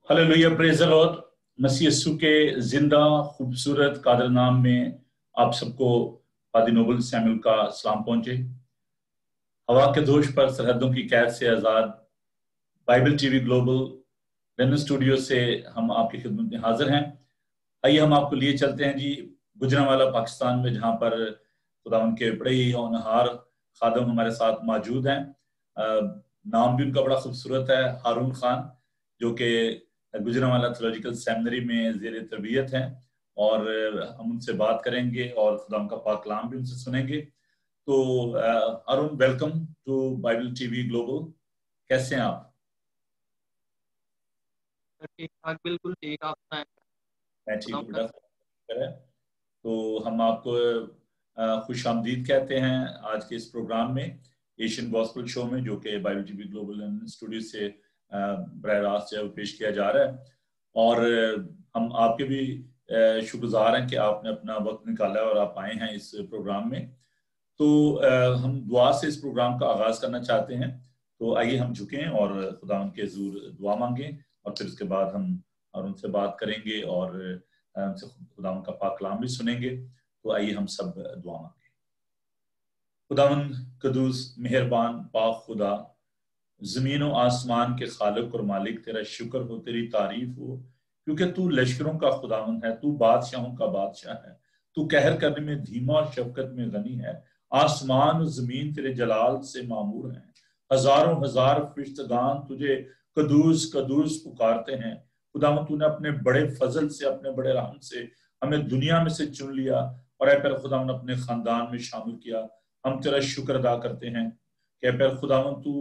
Hallelujah, praise the lord. मसीह यीशु के जिंदा खूबसूरत कादर नाम में आप सबको पादी नोबल सैमुअल का सलाम पहुंचे। हवा के दोष पर सरहदों की कैद से आजाद Bible TV global London studio से हम आपकी खिदमत में हाजिर हैं। आइए हम आपको लिए चलते हैं जी गुजरांवाला पाकिस्तान में, जहां पर खुदा उनके बड़े ही होनहार खादम हमारे साथ मौजूद हैं। नाम भी उनका बड़ा खूबसूरत है, हारून खान, जो कि गुजरांवाला थियोलॉजिकल सेमिनरी में ज़ेर तरबियत हैं। और हम उनसे बात करेंगे और खुदा उनका पाक कलाम भी उनसे सुनेंगे। तो Arun, welcome to Bible TV global. कैसे हैं आप? ठीक ठाक, बिल्कुल ठीक। आप बताएं। मैं ठीक हूँ बेटा, शुक्र है। तो हम आपको खुश आमदीद कहते हैं आज के इस प्रोग्राम में, एशियन गॉस्पेल शो में, जो कि बाइबल टीवी ग्लोबल स्टूडियो से बरह रास्त जो है वो पेश किया जा रहा है। और हम आपके भी शुक्रगुजार हैं कि आपने अपना वक्त निकाला और आप आए हैं इस प्रोग्राम में। तो हम दुआ से इस प्रोग्राम का आगाज करना चाहते हैं। तो आइए हम झुकें और खुदा उनके हुजूर दुआ मांगें, और फिर उसके बाद हम और उनसे बात करेंगे और उनसे खुदा उनका पाक कलाम भी सुनेंगे। तो आइए हम सब दुआ मांगें। खुदावन कदूस मेहरबान पाक खुदा, जमीन और आसमान के खालिक और मालिक, तेरा शुक्र हो, तेरी तारीफ हो, क्योंकि तू लश्करों का खुदावन है, तू बादशाहों का बादशाह है, तू कहर करने में धीमा और शफकत में गनी है। आसमान और जमीन तेरे जलाल से मामूर हैं, हजारों हजार फरिश्तगान तुझे कदूस कदूस पुकारते हैं। खुदावन तूने अपने बड़े फजल से, अपने बड़े रहम से हमें दुनिया में से चुन लिया और ऐ पर खुदावन अपने खानदान में शामिल किया। हम तेरा शुक्र अदा करते हैं कि पर खुदावन तू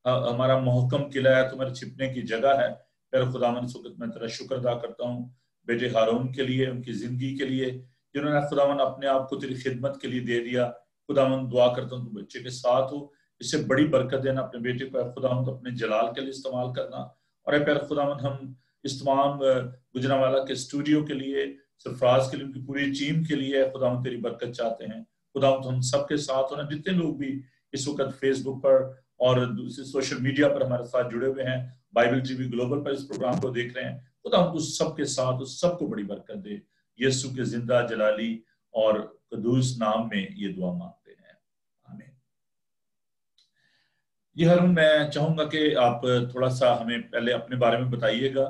हमारा मोहकम किला है, तुम्हारे छिपने की जगह है। फिर खुदावन इस वक्त मैं तेरा शुक्र अदा करता हूँ बेटे हारून के लिए, उनकी जिंदगी के लिए, जिन्होंने खुदावन अपने आप को तेरी खिदमत के लिए दे दिया। खुदावन दुआ करता हूँ तू बच्चे के साथ हो, इससे बड़ी बरकत देना। अपने बेटे को खुदावन तो अपने जलाल के लिए इस्तेमाल करना। और फिर खुदावन हम इस तमाम गुजरांवाला के स्टूडियो के लिए, सरफराज के लिए, उनकी पूरी टीम के लिए खुदावन तेरी बरकत चाहते हैं। खुदावन तो हम सबके साथ होना, जितने लोग भी इस वक्त फेसबुक पर और दूसरे सोशल मीडिया पर हमारे साथ जुड़े हुए हैं, बाइबल टीवी ग्लोबल पर इस प्रोग्राम को देख रहे हैं, खुदा हम उस सबके साथ उस सबको बड़ी बरकत दे। यीशु के जिंदा जलाली और कदूस नाम में ये दुआ मांगते हैं, आमीन। जी हरून, मैं चाहूंगा कि आप थोड़ा सा हमें पहले अपने बारे में बताइएगा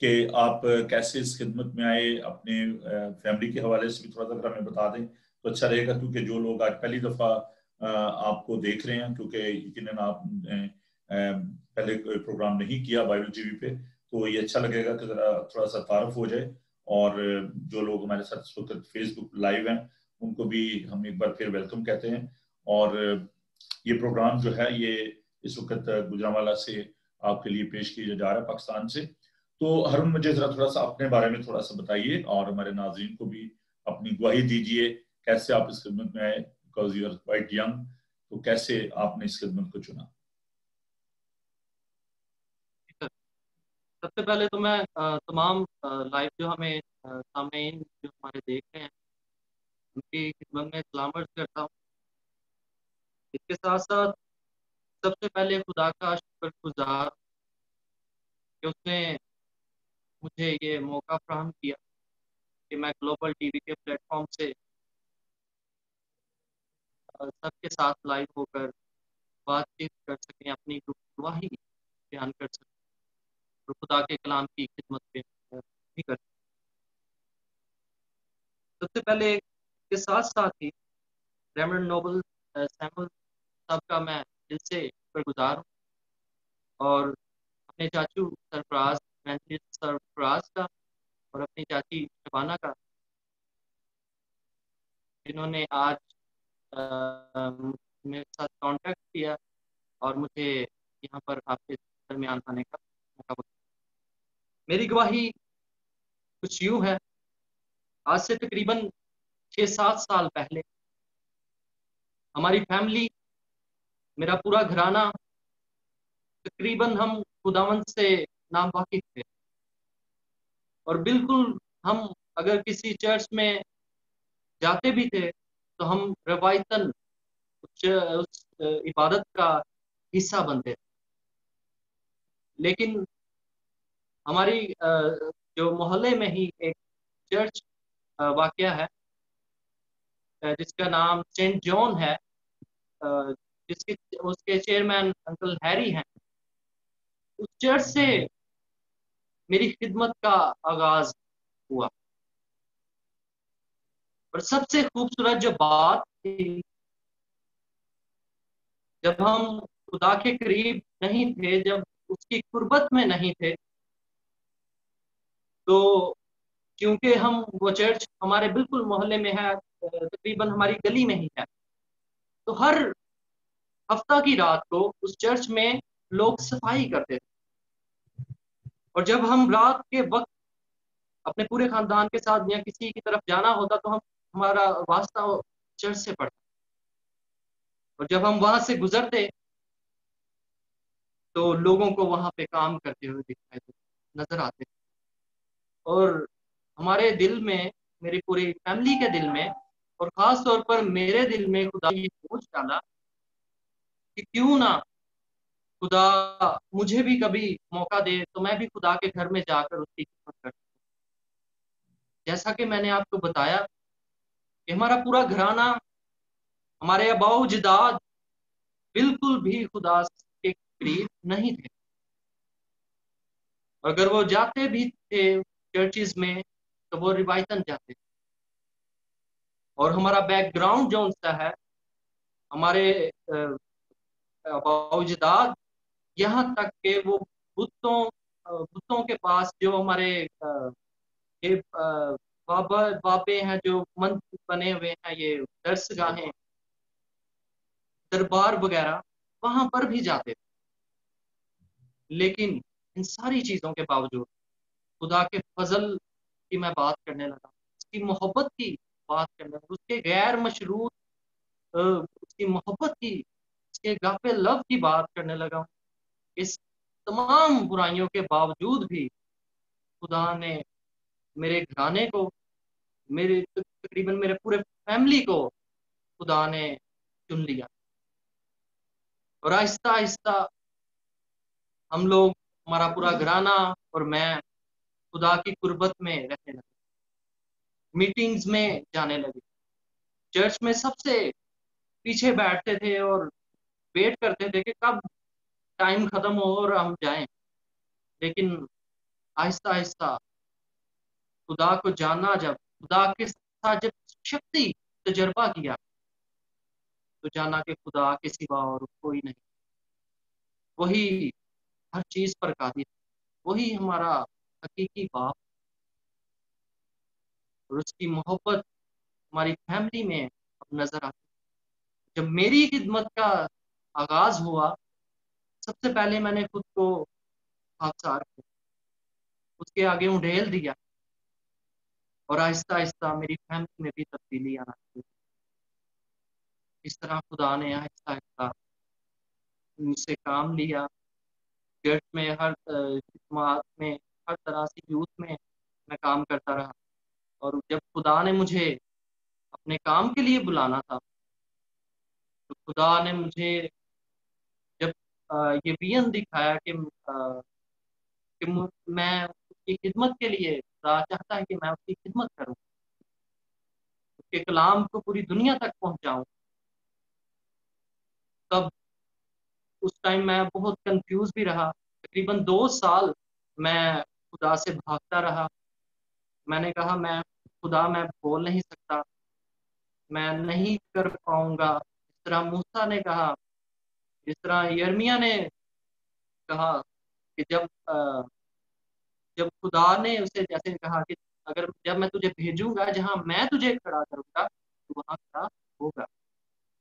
कि आप कैसे इस खिदमत में आए, अपने फैमिली के हवाले से भी थोड़ा सा अगर हमें बता दें तो अच्छा रहेगा, क्योंकि जो लोग आज पहली दफा आपको देख रहे हैं, क्योंकि यकीनन आप पहले कोई प्रोग्राम नहीं किया बाइबल टीवी पे, तो ये अच्छा लगेगा कि जरा थोड़ा सा तारुफ हो जाए। और जो लोग हमारे साथ इस वक्त फेसबुक लाइव हैं उनको भी हम एक बार फिर वेलकम कहते हैं। और ये प्रोग्राम जो है ये इस वक्त गुजरांवाला से आपके लिए पेश किया जा रहा है, पाकिस्तान से। तो हरुण, मुझे जरा थोड़ा सा अपने बारे में थोड़ा सा बताइए और हमारे नाज़रीन को भी अपनी गवाही दीजिए, कैसे आप इस खिदमत में आए, because you are quite young, तो कैसे आपने इस खिदमत को चुना? सबसे पहले तो मैं तमाम लाइव जो हमें सामने जो हमारे देख रहे हैं उनकी खिदमत में सलाम अर्ज़ करता हूँ। इसके साथ साथ सबसे पहले खुदा का शुक्रगुजार कि उसने मुझे ये मौका फराहम किया कि मैं ग्लोबल टीवी के प्लेटफॉर्म से सबके साथ लाइव होकर बातचीत कर सकें, अपनी गवाही बयान कर सकें और खुदा के कलाम की खिदमत में भी कर। सबसे पहले इसके साथ साथ ही रेवरेंड नोबल सैमुअल साहब का मैं दिल से शुक्रगुजार हूँ, और अपने चाचू सरफराज सरफराज का और अपनी चाची शबाना का, जिन्होंने आज मेरे साथ कांटेक्ट किया और मुझे यहाँ पर आपके दरमियान आने का मौका मिला। मेरी गवाही कुछ यूँ है। आज से तकरीबन 6-7 साल पहले हमारी फैमिली, मेरा पूरा घराना, तकरीबन हम खुदावंद से नावाकिफ थे। और बिल्कुल हम अगर किसी चर्च में जाते भी थे तो हम रवायतन उस इबादत का हिस्सा बनते थे। लेकिन ہماری جو محلے میں ہی ایک چرچ واقع ہے جس کا نام سینٹ جان ہے، اس کے چیئرمین انکل ہیری ہیں. اس چرچ سے میری خدمت کا آغاز ہوا. اور سب سے خوبصورت جو بات تھی، جب ہم خدا کے قریب نہیں تھے، جب اس کی قربت میں نہیں تھے، تو کیونکہ وہ چرچ ہمارے بالکل محلے میں ہے، تقریباً ہماری گلی میں ہی ہے، تو ہر ہفتہ کی رات کو اس چرچ میں لوگ صفائی کرتے تھے. اور جب ہم رات کے وقت اپنے پورے خاندان کے ساتھ یا کسی کی طرف جانا ہوتا تو ہمارا واسطہ چرچ سے پڑتا. اور جب ہم وہاں سے گزرتے تو لوگوں کو وہاں پہ کام کرتے ہوئے دکھائی نظر آتے. اور ہمارے دل میں، میری پوری فیملی کے دل میں، اور خاص طور پر میرے دل میں خدا یہ سوچ ڈالا کہ کیوں نہ خدا مجھے بھی کبھی موقع دے تو میں بھی خدا کے گھر میں جا کر اس کی خدمت کرتا. جیسا کہ میں نے آپ کو بتایا کہ ہمارا پورا گھرانہ، ہمارے آباء و اجداد بالکل بھی خدا کے قریب نہیں تھے. اگر وہ جاتے بھی تھے چرچز میں تو وہ روایتاً جاتے تھے. اور ہمارا بیک گراؤنڈ جو سا ہے، ہمارے آباء و اجداد یہاں تک کہ وہ بتوں کے پاس جو ہمارے بابے ہیں، جو منت بنے ہوئے ہیں، یہ درس گاہیں، دربار وغیرہ، وہاں پر بھی جاتے تھے. لیکن ان ساری چیزوں کے باوجود خدا کے فضل کی میں بات کرنے لگا، اس کی محبت کی بات کرنے لگا، اس کے غیر مشروط اس کی محبت کی، اس کے غافل لو کی بات کرنے لگا. اس تمام برائیوں کے باوجود بھی خدا نے میرے گھرانے کو، تقریباً میرے پورے فیملی کو خدا نے چن لیا. اور آہستہ آہستہ ہم لوگ، ہمارا پورا گھرانہ اور میں خدا کی قربت میں رہنے لگے، میٹنگز میں جانے لگے. چرچ میں سب سے پیچھے بیٹھتے تھے اور ویٹ کرتے تھے کہ کب ٹائم ختم ہو اور ہم جائیں. لیکن آہستہ آہستہ خدا کو جانا، جب خدا کے ساتھ جب شخصی تجربہ کیا تو جانا کہ خدا کے سوا اور کوئی نہیں، وہی ہر چیز پر قادر، وہی ہمارا حقیقی باپ. اور اس کی محبت ہماری فیملی میں اب نظر آتی. جب میری خدمت کا آغاز ہوا، سب سے پہلے میں نے خود کو خاکسار کیا، اس کے آگے اونڈیل دیا، اور آہستہ آہستہ میری فیملی میں بھی تبدیلی آنا شروع. اس طرح خدا نے آہستہ آہستہ مجھ سے کام لیا. چرچ میں، ہر خدمات میں، ہر طرح سے یوتھ میں کام کرتا رہا. اور جب خدا نے مجھے اپنے کام کے لیے بلانا تھا تو خدا نے مجھے جب یہ ویژن دکھایا کہ میں اس کی خدمت کے لیے، خدا چاہتا ہے کہ میں اس کی خدمت کروں، اس کے کلام کو پوری دنیا تک پہنچاؤں، تب اس ٹائم میں بہت کنفیوز بھی رہا. تقریباً 2 سال میں خدا سے بھاگتا رہا. میں نے کہا خدا میں بول نہیں سکتا، میں نہیں کر پاؤں گا. جس طرح موسیٰ نے کہا، جس طرح یرمیہ نے کہا کہ جب خدا نے اسے جیسے کہا کہ جب میں تجھے بھیجوں گا، جہاں میں تجھے کھڑا کروں گا تو وہاں کھڑا ہوگا.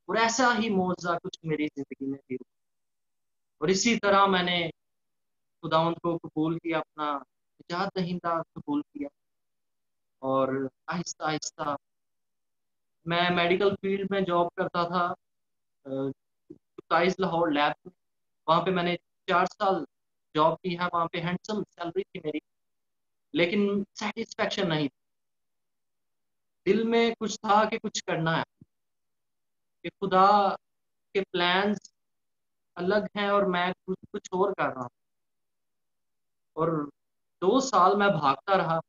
اور ایسا ہی معجزہ کچھ میری زندگی میں بھی. اور اسی طرح میں نے خداوند کو قبول کیا، اپنا نجات دہندہ قبول کیا. اور آہستہ آہستہ میں میڈیکل فیلڈ میں جاب کرتا تھا، لاہور لیب میں. وہاں پہ میں نے 4 سال جاب کی ہے. وہاں پہ ہینڈسم سیلری تھی میری، لیکن سیٹسفیکشن نہیں تھی. دل میں کچھ تھا کہ کچھ کرنا ہے، کہ خدا کے پلانز الگ ہیں اور میں کچھ اور کر رہا ہوں. اور 2 साल मैं भागता रहा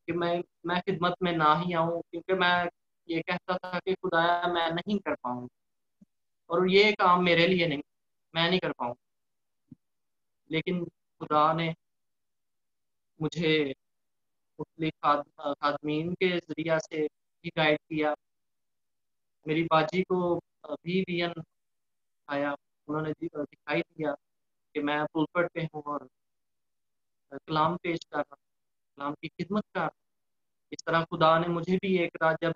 कि मैं खिदमत में ना ही आऊँ, क्योंकि मैं ये कहता था कि खुदाया मैं नहीं कर पाऊँगा, और ये काम मेरे लिए नहीं, मैं नहीं कर पाऊँगा। लेकिन खुदा ने मुझे मुख्तलिफ खादमीन के ज़रिया से भी गाइड किया। मेरी बाजी को भी विजन आया, उन्होंने दिखाई दिया कि मैं पुलपट पे हूँ और कलाम पेश कर रहा हूँ, कलाम की खिदमत कर रहा हूँ। इस तरह खुदा ने मुझे भी एक रात, जब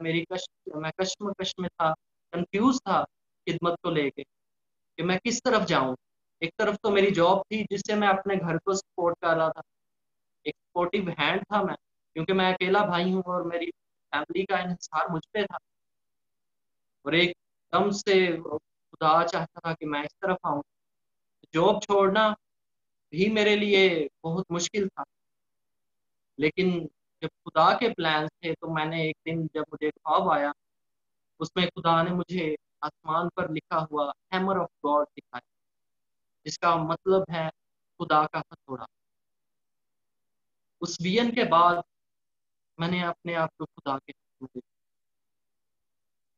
मैं कश्मकश में था, कंफ्यूज था खिदमत को लेके कि मैं किस तरफ जाऊं। एक तरफ तो मेरी जॉब थी जिससे मैं अपने घर को सपोर्ट कर रहा था, एक सपोर्टिव हैंड था मैं, क्योंकि मैं अकेला भाई हूँ और मेरी फैमिली का इन्हिसार मुझ पे था। और एक दम से खुदा चाहता था कि मैं इस तरफ आऊँ। जॉब छोड़ना भी मेरे लिए बहुत मुश्किल था, लेकिन जब खुदा के प्लान थे तो मैंने एक दिन, जब मुझे ख्वाब आया, उसमें खुदा ने मुझे आसमान पर लिखा हुआ हैमर ऑफ गॉड दिखाया, जिसका मतलब है खुदा का हथौड़ा। उस विजन के बाद मैंने अपने आप को खुदा के हाथ में देखा,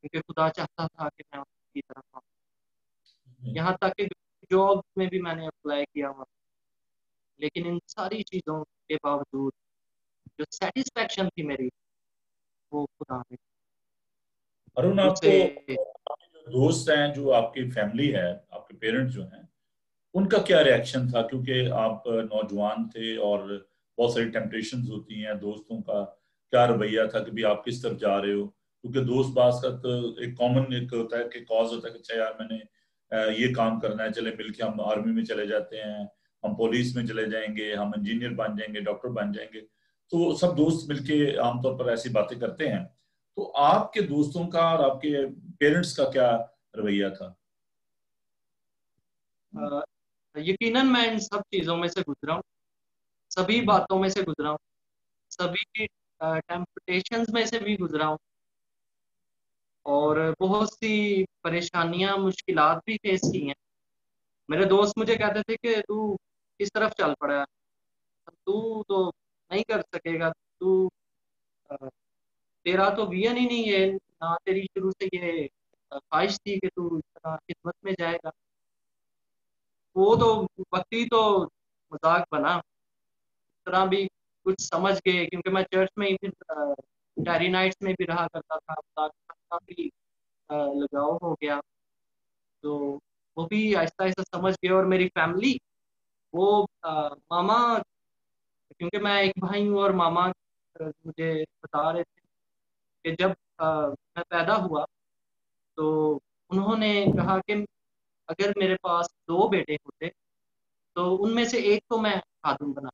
क्योंकि खुदा चाहता था कि मैं उसकी तरफ आऊँ। यहाँ तक कि जॉब में भी मैंने अप्लाई किया हुआ, लेकिन इन सारी चीज़ों के बावजूद जो सेटिस्फैक्शन थी मेरी, वो खुदा ने अरुण, उसे। आपके जो दोस्त हैं, जो आपकी फैमिली है, आपके पेरेंट्स जो हैं, उनका क्या रिएक्शन था? क्योंकि आप नौजवान थे और बहुत सारी टेम्पटेशंस होती हैं, दोस्तों का क्या रवैया था कि भी आप किस तरफ जा रहे हो? क्योंकि दोस्त बात का तो एक कॉमन एक होता है कि कॉज होता है कि अच्छा यार मैंने ये काम करना है, चले मिलके हम आर्मी में चले जाते हैं, हम पुलिस में चले जाएंगे, हम इंजीनियर बन जाएंगे, डॉक्टर बन जाएंगे। तो सब दोस्त मिलके आमतौर पर ऐसी बातें करते हैं। तो आपके दोस्तों का और आपके पेरेंट्स का क्या रवैया था? यकीनन मैं इन सब चीज़ों में से गुजरा हूँ, सभी बातों में से गुजरा हूँ, सभी टेम्पटेशंस में से भी गुजरा हूँ, और बहुत सी परेशानियां, मुश्किलात भी फेस की हैं। मेरे दोस्त मुझे कहते थे कि तू किस तरफ चल पड़ा है, तू तो नहीं कर सकेगा, तू तेरा तो विजन ही नहीं है ना, तेरी शुरू से ये ख्वाहिश थी कि तू इस तरह खिदमत में जाएगा। वो तो वक्ती तो मजाक बना, इस तरह भी कुछ समझ गए, क्योंकि मैं चर्च में ही फिर टैरी नाइट्स में भी रहा करता था, मजाक के साथ काफी लगाव हो गया। तो वो भी आहिस्ता आहिस्ता समझ गए। और मेरी फैमिली, वो मामा, क्योंकि मैं एक भाई हूँ, और मामा मुझे बता रहे थे कि जब मैं पैदा हुआ तो उन्होंने कहा कि अगर मेरे पास 2 बेटे होते तो उनमें से एक तो मैं खातून बना।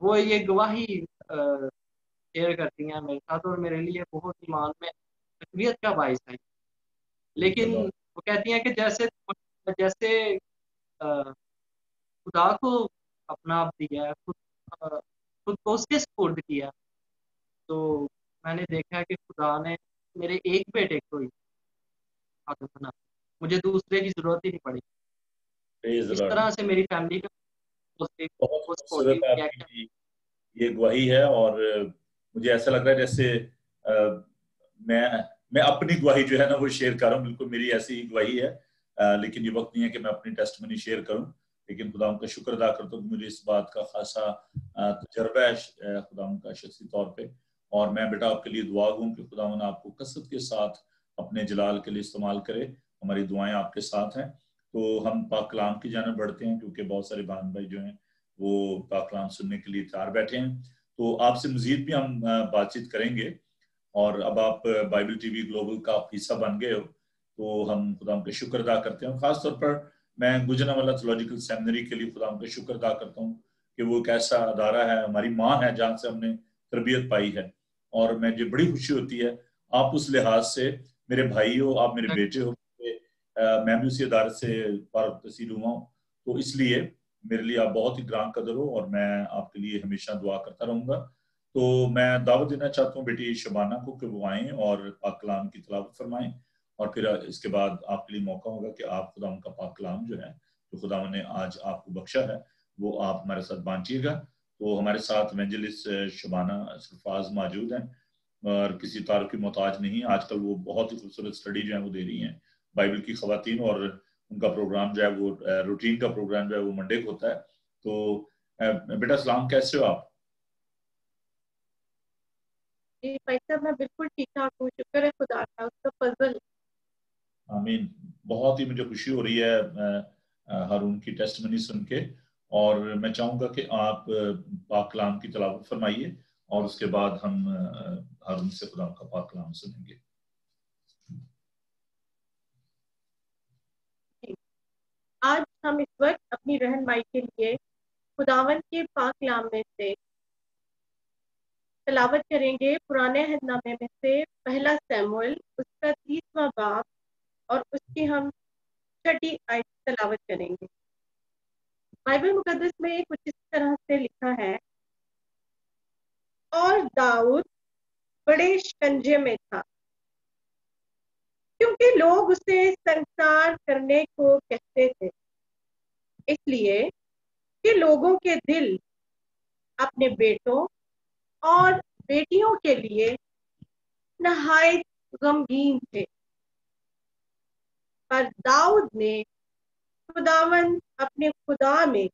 वो ये गवाही शेयर करती हैं मेरे साथ, और मेरे लिए बहुत ईमान में तकवीत का बाइस है। लेकिन वो कहती हैं कि जैसे जैसे खुदा को अपना आप दिया है, खुद को उसके सुपुर्द किया, तो मैंने देखा है कि खुदा ने मेरे एक बेटे को ही खातून बना, मुझे दूसरे की जरूरत ही नहीं पड़ी। प्रेज द इस लॉर्ड। तरह से मेरी फैमिली का बहुत सपोर्टिव खूबसूरत है रिएक्शन। आपकी ये गवाही है। और मुझे ऐसा लग रहा है जैसे मैं मैं अपनी गवाही जो है ना वो शेयर कर रहा हूँ, बिल्कुल मेरी ऐसी ही गवाही है। लेकिन ये वक्त नहीं है कि मैं अपनी टेस्टमनी शेयर करूं। लेकिन खुदा उनका शुक्र अदा करता हूँ कि मुझे इस बात का खासा तजर्बा है खुदा उनका शख्सी तौर पे। और मैं बेटा आपके लिए दुआ हूँ कि खुदा आपको कसरत के साथ अपने जलाल के लिए इस्तेमाल करे। हमारी दुआएं आपके साथ हैं। तो हम पाक कलाम की जानिब बढ़ते हैं, क्योंकि बहुत सारे बहन भाई जो हैं वो पाक कलाम सुनने के लिए तैयार बैठे हैं। तो आपसे मजीद भी हम बातचीत करेंगे। और अब आप बाइबल टीवी ग्लोबल का आप हिस्सा बन गए हो, तो हम खुदा का शुक्र अदा करते हैं। खासतौर पर मैं गुजरांवाला थियोलॉजिकल सेमिनरी के लिए खुदा का शुक्र अदा करता हूँ कि वो एक ऐसा अदारा है, हमारी माँ है, जहाँ से हमने तरबियत पाई है। और मुझे बड़ी खुशी होती है आप उस लिहाज से मेरे भाई हो, आप मेरे बेटे हो, मैं भी उसी अदारे से तहसील हुआ हूँ। तो इसलिए मेरे लिए आप बहुत ही ग्रां कदर हो, और मैं आपके लिए हमेशा दुआ करता रहूंगा। तो मैं दावत देना चाहता हूँ बेटी शबाना को कि वो आएं और पाक कलाम की तिलावत फरमाएं। और फिर इसके बाद आपके लिए मौका होगा कि आप खुदा उनका पाक कलाम जो है, जो खुदा ने आज आपको बख्शा है, वो आप हमारे साथ बांटिएगा। تو ہمارے ساتھ ایونجلسٹ شبانہ سرفراز موجود ہیں اور کسی تعارف کی محتاج نہیں. آج کل وہ بہت ہی خوبصورت اسٹڈی جو ہے وہ دے رہی ہیں بائبل کی خواتین, اور ان کا پروگرام جو ہے وہ روٹین کا پروگرام جو ہے وہ منڈے کو ہوتا ہے. تو بیٹا سلام, کیسے ہو آپ؟ جی بھائی صاحب میں بالکل ٹھیک ٹھاک ہوں, شکر ہے خدا کا, اس کا فضل. آمین. بہت ہی مجھے خوشی ہو رہی ہے ہارون کی ٹیسٹمنی سن کے, اور میں چاہوں گا کہ آپ پاک کلام کی تلاوت فرمائیے اور اس کے بعد ہم ہارون سے خدا کا پاک کلام سنیں گے. آج ہم اس وقت اپنی رہنمائی کے لیے خداوند کے پاک کلام میں سے تلاوت کریں گے پرانے عہد نامے میں سے پہلا سیموئل, اس کا 30واں باب, اور اس کی ہم 6 آیت تلاوت کریں گے. بائبل مقدس میں کچھ اس طرح سے لکھا ہے, اور داؤد بڑے شکنجے میں تھا کیونکہ لوگ اسے سنسار کرنے کو کہتے تھے, اس لیے کہ لوگوں کے دل اپنے بیٹوں اور بیٹیوں کے لیے نہایت غمگین تھے. پر داؤد نے خداوند اپنے خدا میں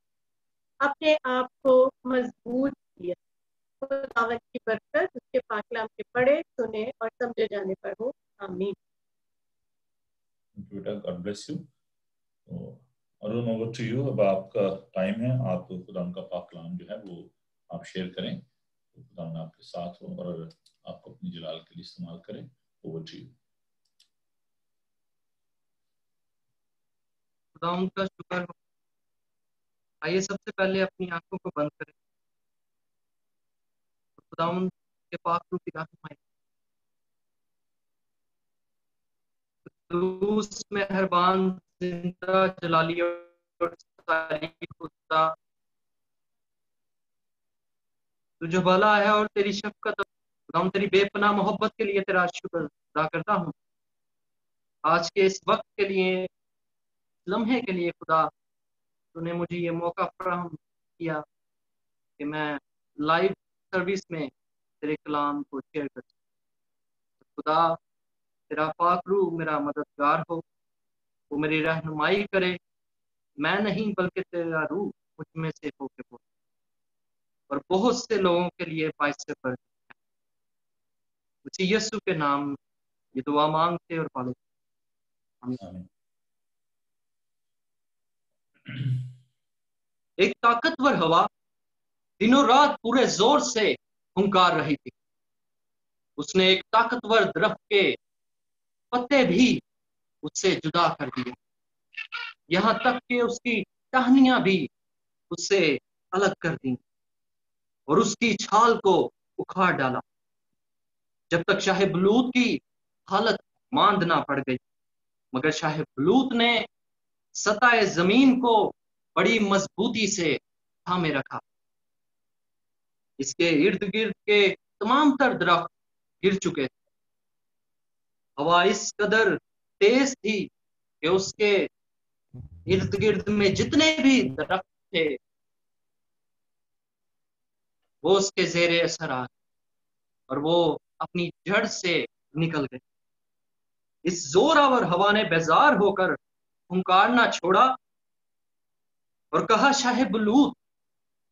اپنے آپ کو مضبوط کیا. خداوند کی برکت اس کے پاک کلام کے پڑھے, سنے اور سمجھے جانے پر ہو. آمین. God bless you. Arun, over to you. اب آپ کا ٹائم ہے, آپ خدا کا پاک کلام جو ہے وہ آپ شیئر کریں. خدا آپ کے ساتھ ہو اور آپ کو اپنی جلال کے لیے استعمال کریں. Over to you. خدا کا شکر ہو. آئیے سب سے پہلے اپنی آنکھوں کو بند کریں, خدا کے پاک روح کی رہنمائی. قدوس مہربان زندہ جلالی اور ساری خدا, تو جو بھلا ہے اور تیری شفقت, خدا تیری بے پناہ محبت کے لیے تیرا شکر ادا کرتا ہوں. آج کے اس وقت کے لیے, لمحے کے لیے خدا تو نے مجھے یہ موقع فراہم کیا کہ میں لائیو سروس میں تیرے کلام کو شیئر کر سکوں. خدا تیرا پاک روح میرا مددگار ہو, وہ میری رہنمائی کرے. میں نہیں بلکہ تیرا روح مجھ میں سے ہو کے بولے, اور بہت سے لوگوں کے لیے باعث برکت ہے. اسی یسوع کے نام یہ دعا مانگتے اور پالے. ایک طاقتور ہوا دنوں رات پورے زور سے ہنکار رہی تھی. اس نے ایک طاقتور درخت کے پتے بھی اس سے جدا کر دیے, یہاں تک کہ اس کی ٹہنیاں بھی اس سے الگ کر دیں اور اس کی چھال کو اکھاڑ ڈالا, جب تک شاہ بلوط کی حالت ماند نہ پڑ گئی. مگر شاہ بلوط نے سطح زمین کو بڑی مضبوطی سے تھامے رکھا. اس کے ارد گرد کے تمام تر درخت گر چکے تھے. ہوا اس قدر تیز تھی کہ اس کے ارد گرد میں جتنے بھی درخت تھے وہ اس کے زیر اثر آ گئے اور وہ اپنی جڑ سے نکل گئے. اس زور آور ہوا نے بیزار ہو کر ہنکارنا چھوڑا اور کہا, شاہ بلوط,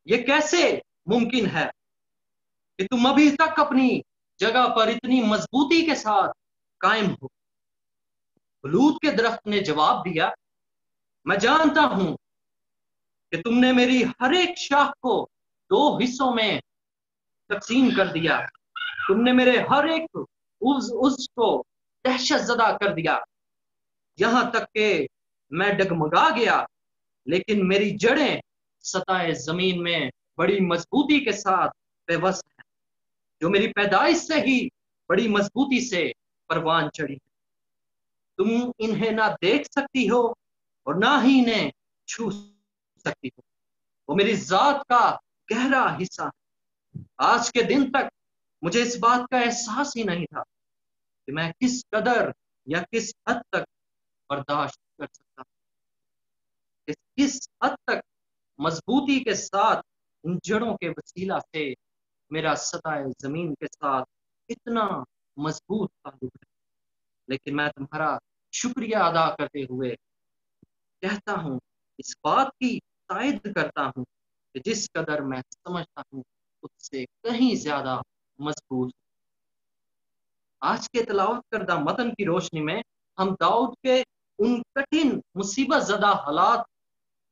یہ کیسے ممکن ہے کہ تم ابھی تک اپنی جگہ پر اتنی مضبوطی کے ساتھ قائم ہو. بلوط کے درخت نے جواب دیا, میں جانتا ہوں کہ تم نے میری ہر ایک شاخ کو 2 حصوں میں تقسیم کر دیا. تم نے میرے ہر ایک عضو کو دہشت زدہ کر دیا, یہاں تک کہ میں ڈگمگا گیا, لیکن میری جڑیں سطح زمین میں بڑی مضبوطی کے ساتھ پیوست ہیں, جو میری پیدائش سے ہی بڑی مضبوطی سے پروان چڑھی. تم انہیں نہ دیکھ سکتی ہو اور نہ ہی انہیں چھو سکتی ہو, وہ میری ذات کا گہرا حصہ ہے. آج کے دن تک مجھے اس بات کا احساس ہی نہیں تھا کہ میں کس قدر یا کس حد تک برداشت کر سکتا ہوں, کس حد تک مضبوطی کے ساتھ इन जड़ों के वसीला से मेरा सताए जमीन के साथ इतना मजबूत ताल्लुक है। लेकिन मैं तुम्हारा शुक्रिया अदा करते हुए कहता हूँ, इस बात की तायद करता हूँ कि जिस कदर मैं समझता हूँ उससे कहीं ज्यादा मजबूत। आज के तलावत करदा मतन की रोशनी में हम दाऊद के उन कठिन मुसीबत ज़दा हालात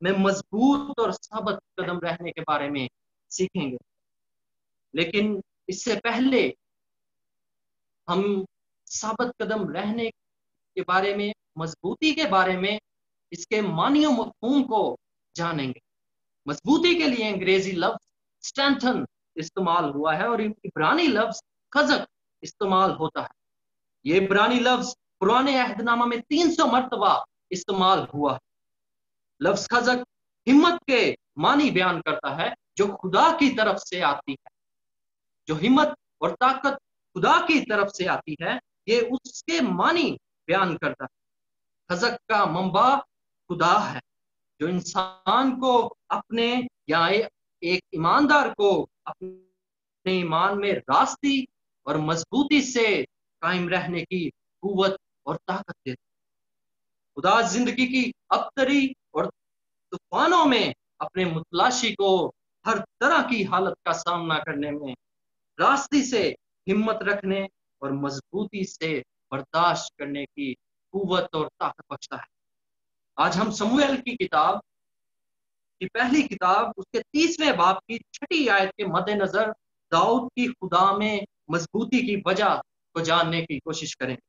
में मजबूत और साबित कदम रहने के बारे में सीखेंगे। लेकिन इससे पहले हम साबित कदम रहने के बारे में, मजबूती के बारे में, इसके मानी और मफहूम को जानेंगे। मजबूती के लिए अंग्रेजी लफ्ज स्ट्रेंथन इस्तेमाल हुआ है और इब्रानी लफ्ज खजक इस्तेमाल होता है। ये इब्रानी लफ्ज पुराने अहदनामा में 300 मरतबा इस्तेमाल हुआ है। लफ्ज खजक हिम्मत के मानी बयान करता है जो खुदा की तरफ से आती है। जो हिम्मत और ताकत खुदा की तरफ से आती है, ये उसके मानी बयान करता है। खजक का मंबा खुदा है जो इंसान को अपने या एक ईमानदार को अपने ईमान में रास्ती और मजबूती से कायम रहने की कुव्वत और ताकत देता है। खुदा जिंदगी की अबतरी और तूफानों में अपने मुतलाशी को हर तरह की हालत का सामना करने में रास्ती से हिम्मत रखने और मजबूती से बर्दाश्त करने की कुव्वत और ताकत बख्शता है। आज हम शमूएल की किताब की पहली किताब उसके 30वें बाब की 6ठी आयत के मद्देनजर दाऊद की खुदा में मजबूती की वजह को जानने की कोशिश करेंगे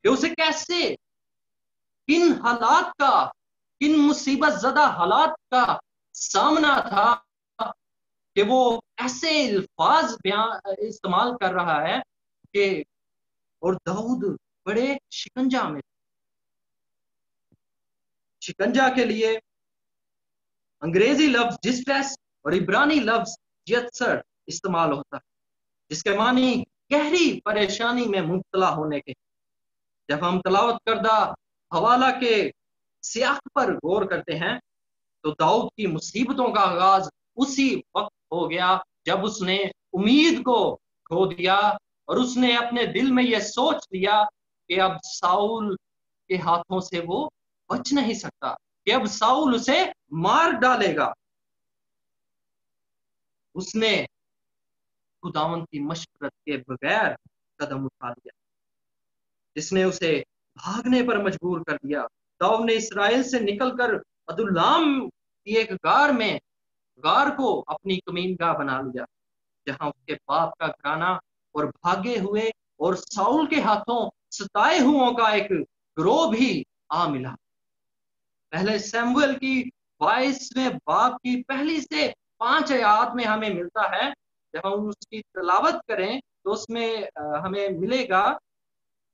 कि उसे कैसे, किन हालात का, किन मुसीबत ज़दा हालात का सामना था कि वो ऐसे अल्फाज इस्तेमाल कर रहा है कि, और दाऊद बड़े शिकंजा में। शिकंजा के लिए अंग्रेजी लफ्ज डिस्ट्रेस और इब्रानी लफ्ज यत्सर इस्तेमाल होता है, जिसके मानी गहरी परेशानी में मुब्तला होने के। जब हम तलावत करदा हवाला के सियाक पर गौर करते हैं तो दाऊद की मुसीबतों का आगाज उसी वक्त हो गया जब उसने उम्मीद को खो दिया और उसने अपने दिल में यह सोच लिया कि अब साउल के हाथों से वो बच नहीं सकता, कि अब साउल उसे मार डालेगा। उसने खुदावंद की मशवरत के बगैर कदम उठा लिया, जिसने उसे भागने पर मजबूर कर दिया। दाऊद ने इस्राएल से निकलकर अदुल्लाम की एक गार को अपनी कमीनगाह बना लिया, जहां उसके बाप का घराना और भागे हुए और साउल के हाथों सताए हुओं का एक गिरोह भी आ मिला। पहले सैमुएल की 22वें बाब की पहली से 5 आयत में हमें मिलता है। जब हम उसकी तलावत करें तो उसमें हमें मिलेगा,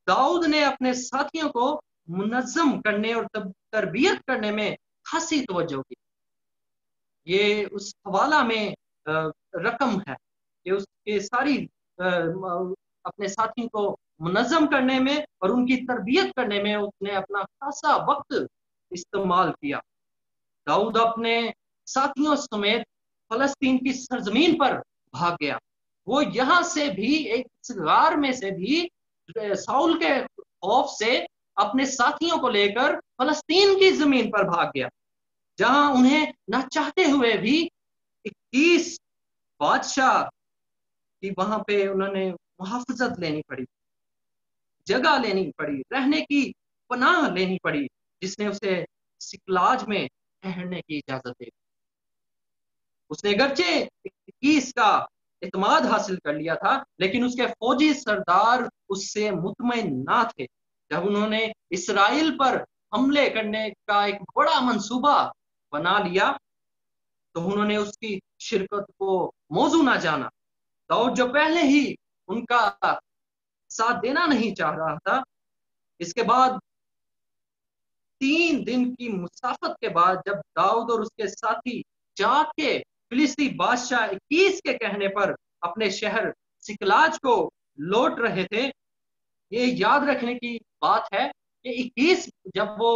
दाऊद ने अपने साथियों को मुनज़्ज़म करने और तरबियत करने में खासी तवज्जो की। ये उस हवाला में रकम है कि उसके सारी अपने साथियों को मुनज़्ज़म करने में और उनकी तरबियत करने में उसने अपना खासा वक्त इस्तेमाल किया। दाऊद अपने साथियों समेत फलस्तीन की सरजमीन पर भाग गया। वो यहाँ से भी एक गार में से भी साउल के खौफ से अपने साथियों को लेकर फलस्तीन की जमीन पर भाग गया, जहां उन्हें न चाहते हुए भी 21 बादशाह की वहां पे उन्होंने मुहाफजत लेनी पड़ी, जगह लेनी पड़ी, रहने की पनाह लेनी पड़ी, जिसने उसे सिकलाज में ठहरने की इजाजत दी। उसने गर्चे 21 का इत्माद हासिल कर लिया था, लेकिन उसके फौजी सरदार उससे मुतमईन ना थे। जब उन्होंने इसराइल पर हमले करने का एक बड़ा मंसूबा बना लिया तो उन्होंने उसकी शिरकत को मौजू ना जाना। दाऊद जो पहले ही उनका साथ देना नहीं चाह रहा था, इसके बाद 3 दिन की मुसाफत के बाद जब दाऊद और उसके साथी जाके फिलिस्ती बादशाह 21 के कहने पर अपने शहर सिकलाज को लौट रहे थे, ये याद रखने की बात है कि 21 जब वो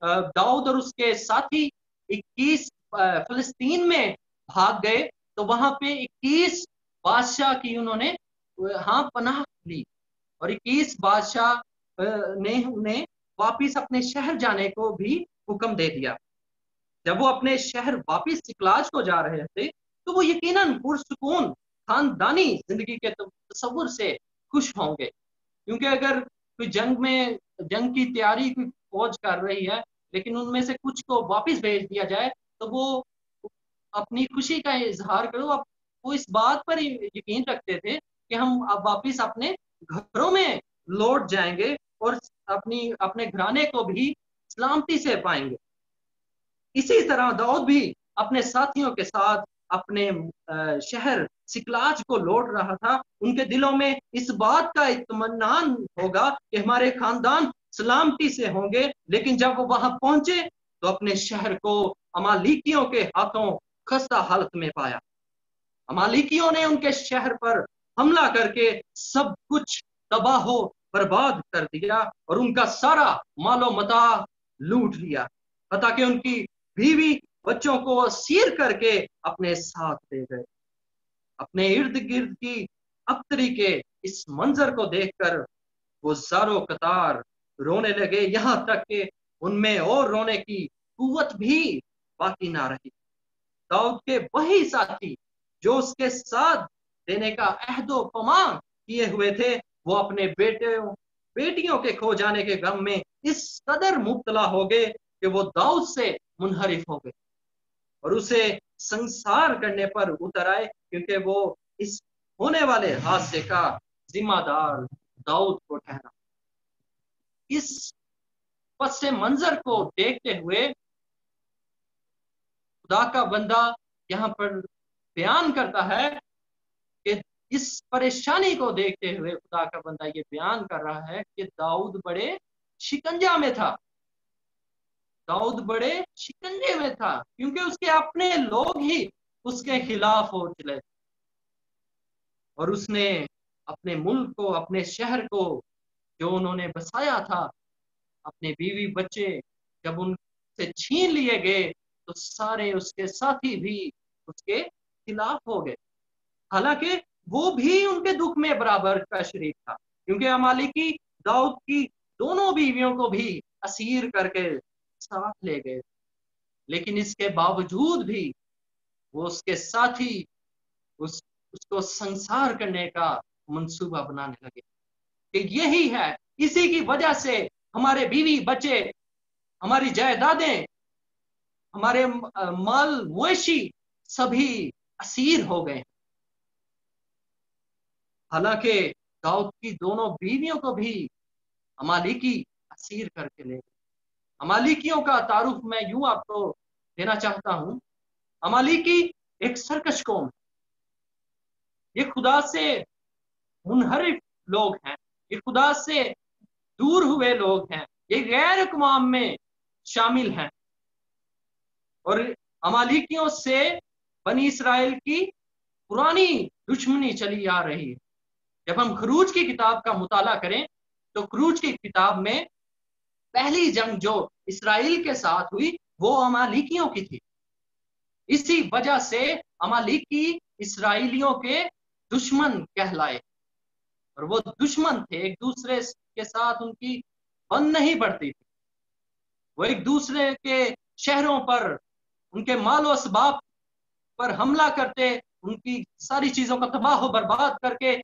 दाऊद और उसके साथी 21 फिलिस्तीन में भाग गए तो वहां पे 21 बादशाह की उन्होंने पनाह ली, और 21 बादशाह ने उन्हें वापिस अपने शहर जाने को भी हुक्म दे दिया। जब वो अपने शहर वापिस सिकलाज को जा रहे थे तो वो यकीनन पुरसुकून खानदानी जिंदगी के तस्वुर से खुश होंगे, क्योंकि अगर कोई जंग की तैयारी कोई फौज कर रही है लेकिन उनमें से कुछ को वापस भेज दिया जाए तो वो अपनी खुशी का इजहार करो। वो इस बात पर यकीन रखते थे कि हम अब वापस अपने घरों में लौट जाएंगे और अपने घराने को भी सलामती से पाएंगे। इसी तरह दाऊद भी अपने साथियों के साथ अपने शहर सिकलाज को लौट रहा था। उनके दिलों में इस बात का इत्मीनान होगा कि हमारे खानदान सलामती से होंगे, लेकिन जब वो वहां पहुंचे तो अपने शहर को अमालिकियों के हाथों खस्ता हालत में पाया। अमालिकियों ने उनके शहर पर हमला करके सब कुछ तबाह बर्बाद कर दिया और उनका सारा मालो मता लूट लिया, ताकि उनकी बीवी बच्चों को असीर करके अपने साथ ले गए। अपने इर्द गिर्द की अख्तरी के इस मंजर को देखकर वो ज़ारो कतार रोने लगे, यहाँ तक कि उनमें और रोने की कुव्वत भी बाकी ना रही। दाऊद के वही साथी जो उसके साथ देने का अहदो पमा किए हुए थे, वो अपने बेटियों के खो जाने के गम में इस कदर मुब्तला हो गए कि वो दाऊद से मुनहरिफ हो गए और उसे संसार करने पर उतर आए, क्योंकि वो इस होने वाले हादसे का जिम्मेदार दाऊद को ठहरा। इस पस मंजर को देखते हुए खुदा का बंदा यहाँ पर बयान करता है कि इस परेशानी को देखते हुए खुदा का बंदा ये बयान कर रहा है कि दाऊद बड़े शिकंजा में था। दाऊद बड़े शिकंजे में था क्योंकि उसके अपने लोग ही उसके खिलाफ हो चले और उसने अपने मुल्क को, अपने शहर को जो उन्होंने बसाया था, अपने बीवी बच्चे जब उनसे छीन लिए गए तो सारे उसके साथी भी उसके खिलाफ हो गए। हालांकि वो भी उनके दुख में बराबर का शरीक था, क्योंकि अमालिकी दाऊद की दोनों बीवियों को भी असीर करके साथ ले गए, लेकिन इसके बावजूद भी वो उसके साथी उसको संसार करने का मंसूबा बनाने लगे कि यही है, इसी की वजह से हमारे बीवी बच्चे, हमारी जायदादें, हमारे माल मवेशी सभी असीर हो गए। हालांकि दाऊद की दोनों बीवियों को भी अमालिकी असीर करके ले गए। अमालिकियों का तारुफ मैं यूं आपको देना चाहता हूं। अमालिकी एक सरकश कौम, ये खुदा से मुनहरिफ लोग हैं, ये खुदा से दूर हुए लोग हैं, ये गैर अक़वाम में शामिल हैं और अमालिकियों से बनी इसराइल की पुरानी दुश्मनी चली आ रही है। जब हम खरूज की किताब का मुताला करें तो खरूज की किताब में पहली जंग जो इसराइल के साथ हुई वो अमालिकियों की थी। इसी वजह से अमालिकी इसराइलियों के दुश्मन कहलाए और वो दुश्मन थे, एक दूसरे के साथ उनकी बन नहीं पड़ती थी। वो एक दूसरे के शहरों पर, उनके मालो असबाब पर हमला करते, उनकी सारी चीजों का तबाह बर्बाद करके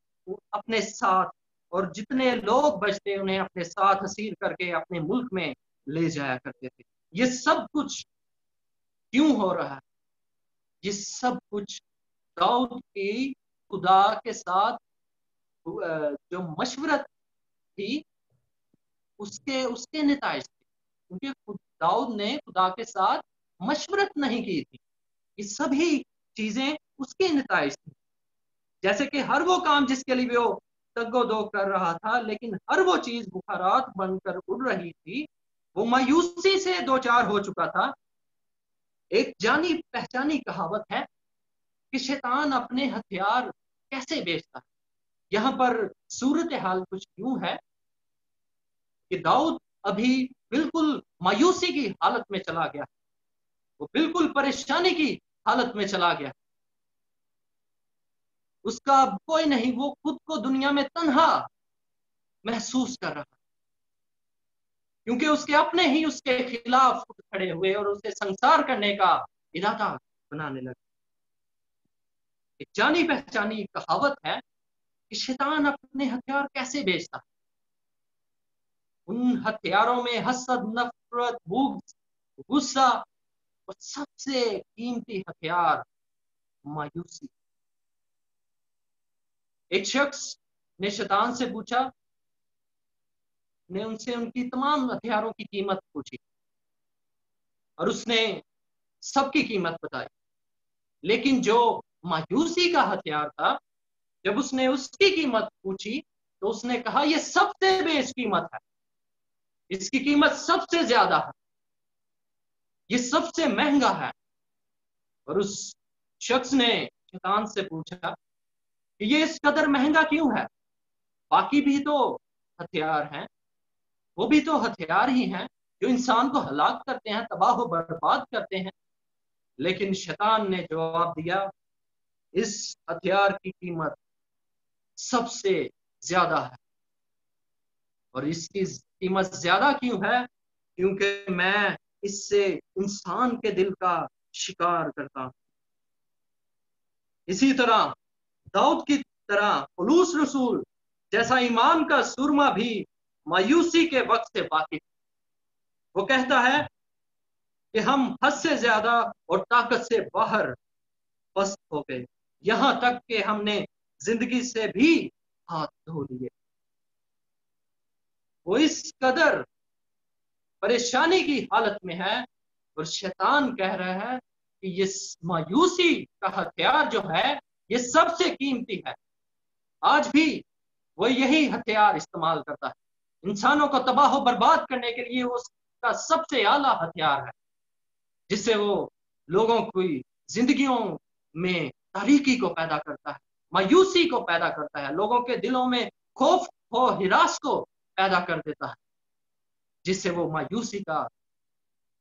अपने साथ, और जितने लोग बचते उन्हें अपने साथ असीर करके अपने मुल्क में ले जाया करते थे। ये सब कुछ क्यों हो रहा है? ये सब कुछ दाऊद की खुदा के साथ जो मशवरत थी उसके नताइज थे, क्योंकि दाऊद ने खुदा के साथ मशवरत नहीं की थी। ये सभी चीजें उसके नताइज थी। जैसे कि हर वो काम जिसके लिए वो तगोदो कर रहा था, लेकिन हर वो चीज बुखारात बनकर उड़ रही थी, वो मायूसी से दो चार हो चुका था। एक जानी पहचानी कहावत है कि शैतान अपने हथियार कैसे बेचता है। यहाँ पर सूरत हाल कुछ यूं है कि दाऊद अभी बिल्कुल मायूसी की हालत में चला गया, वो बिल्कुल परेशानी की हालत में चला गया। उसका अब कोई नहीं, वो खुद को दुनिया में तन्हा महसूस कर रहा, क्योंकि उसके अपने ही उसके खिलाफ उठ खड़े हुए और उसे संसार करने का इरादा बनाने लगे। एक जानी पहचानी कहावत है कि शैतान अपने हथियार कैसे बेचता है। उन हथियारों में हसद, नफरत, भूख, गुस्सा और सबसे कीमती हथियार मायूसी। एक शख्स ने शैतान से पूछा, ने उनसे उनकी तमाम हथियारों की कीमत पूछी और उसने सबकी कीमत बताई, लेकिन जो मायूसी का हथियार था, जब उसने उसकी कीमत पूछी तो उसने कहा यह सबसे बेशकीमत है, इसकी कीमत सबसे ज्यादा है, ये सबसे महंगा है। और उस शख्स ने शैतान से पूछा कि ये इस कदर महंगा क्यों है? बाकी भी तो हथियार हैं, वो भी तो हथियार ही हैं जो इंसान को हलाक करते हैं, तबाह व बर्बाद करते हैं। लेकिन शैतान ने जवाब दिया, इस हथियार की कीमत सबसे ज्यादा है। और इसकी कीमत ज्यादा क्यों है? क्योंकि मैं इससे इंसान के दिल का शिकार करता हूं। इसी तरह दाऊद की तरह पौलुस रसूल जैसा ईमान का सुरमा भी मायूसी के वक्त से वाकिफ। वो कहता है कि हम हद से ज्यादा और ताकत से बाहर पस्त हो गए, यहां तक कि हमने जिंदगी से भी हाथ धो लिए। वो इस कदर परेशानी की हालत में है और शैतान कह रहा है कि ये मायूसी का हथियार जो है ये सबसे कीमती है। आज भी वो यही हथियार इस्तेमाल करता है, इंसानों को तबाह बर्बाद करने के लिए वो उसका सबसे आला हथियार है, जिससे वो लोगों की जिंदगियों में तारीकी को पैदा करता है, मायूसी को पैदा करता है, लोगों के दिलों में खौफ हो हिरास को पैदा कर देता है, जिससे वो मायूसी का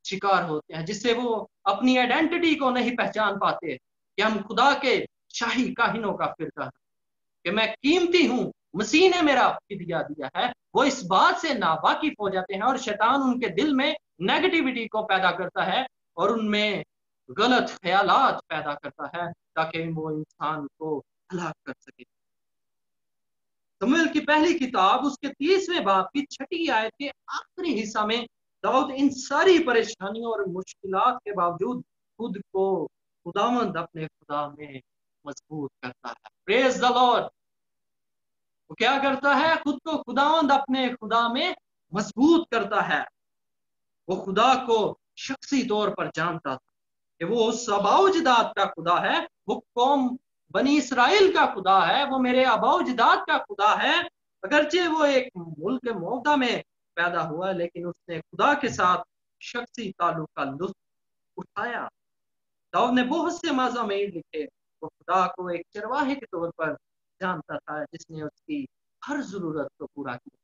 शिकार होते हैं, जिससे वो अपनी आइडेंटिटी को नहीं पहचान पाते कि हम खुदा के शाही काहिनों का फिरका है, कि मैं कीमती हूं, मसीह ने मेरा फिदिया दिया है। वो इस बात से नावाकिफ हो जाते हैं और शैतान उनके दिल में नेगेटिविटी को पैदा करता है और उनमें गलत ख्यालात पैदा करता है ताकि वो इंसान को हलाक कर सके। शमूएल की पहली किताब उसके 30वें बाब की 6ठी आयत के आखिरी हिस्सा में दाऊद इन सारी परेशानियों और मुश्किलात के बावजूद खुद को खुदावंद अपने खुदा में मजबूत करता है। Praise the Lord. वो क्या करता है? खुद को खुदावंद अपने खुदा में मजबूत करता है। वो खुदा को शख्सी तौर पर जानता था कि वो उस अबाउजदाद का खुदा है, वो कौम बनी इसराइल का खुदा है, वो मेरे अबाउजदाद का खुदा है। अगरचे वो एक मुल्क मौदा में पैदा हुआ, लेकिन उसने खुदा के साथ शख्सी ताल्लुक का लुत्फ उठाया। दाऊद ने बहुत से मज़ामीन लिखे। वो खुदा को एक चरवाहे के तौर पर जानता था जिसने उसकी हर जरूरत को पूरा किया।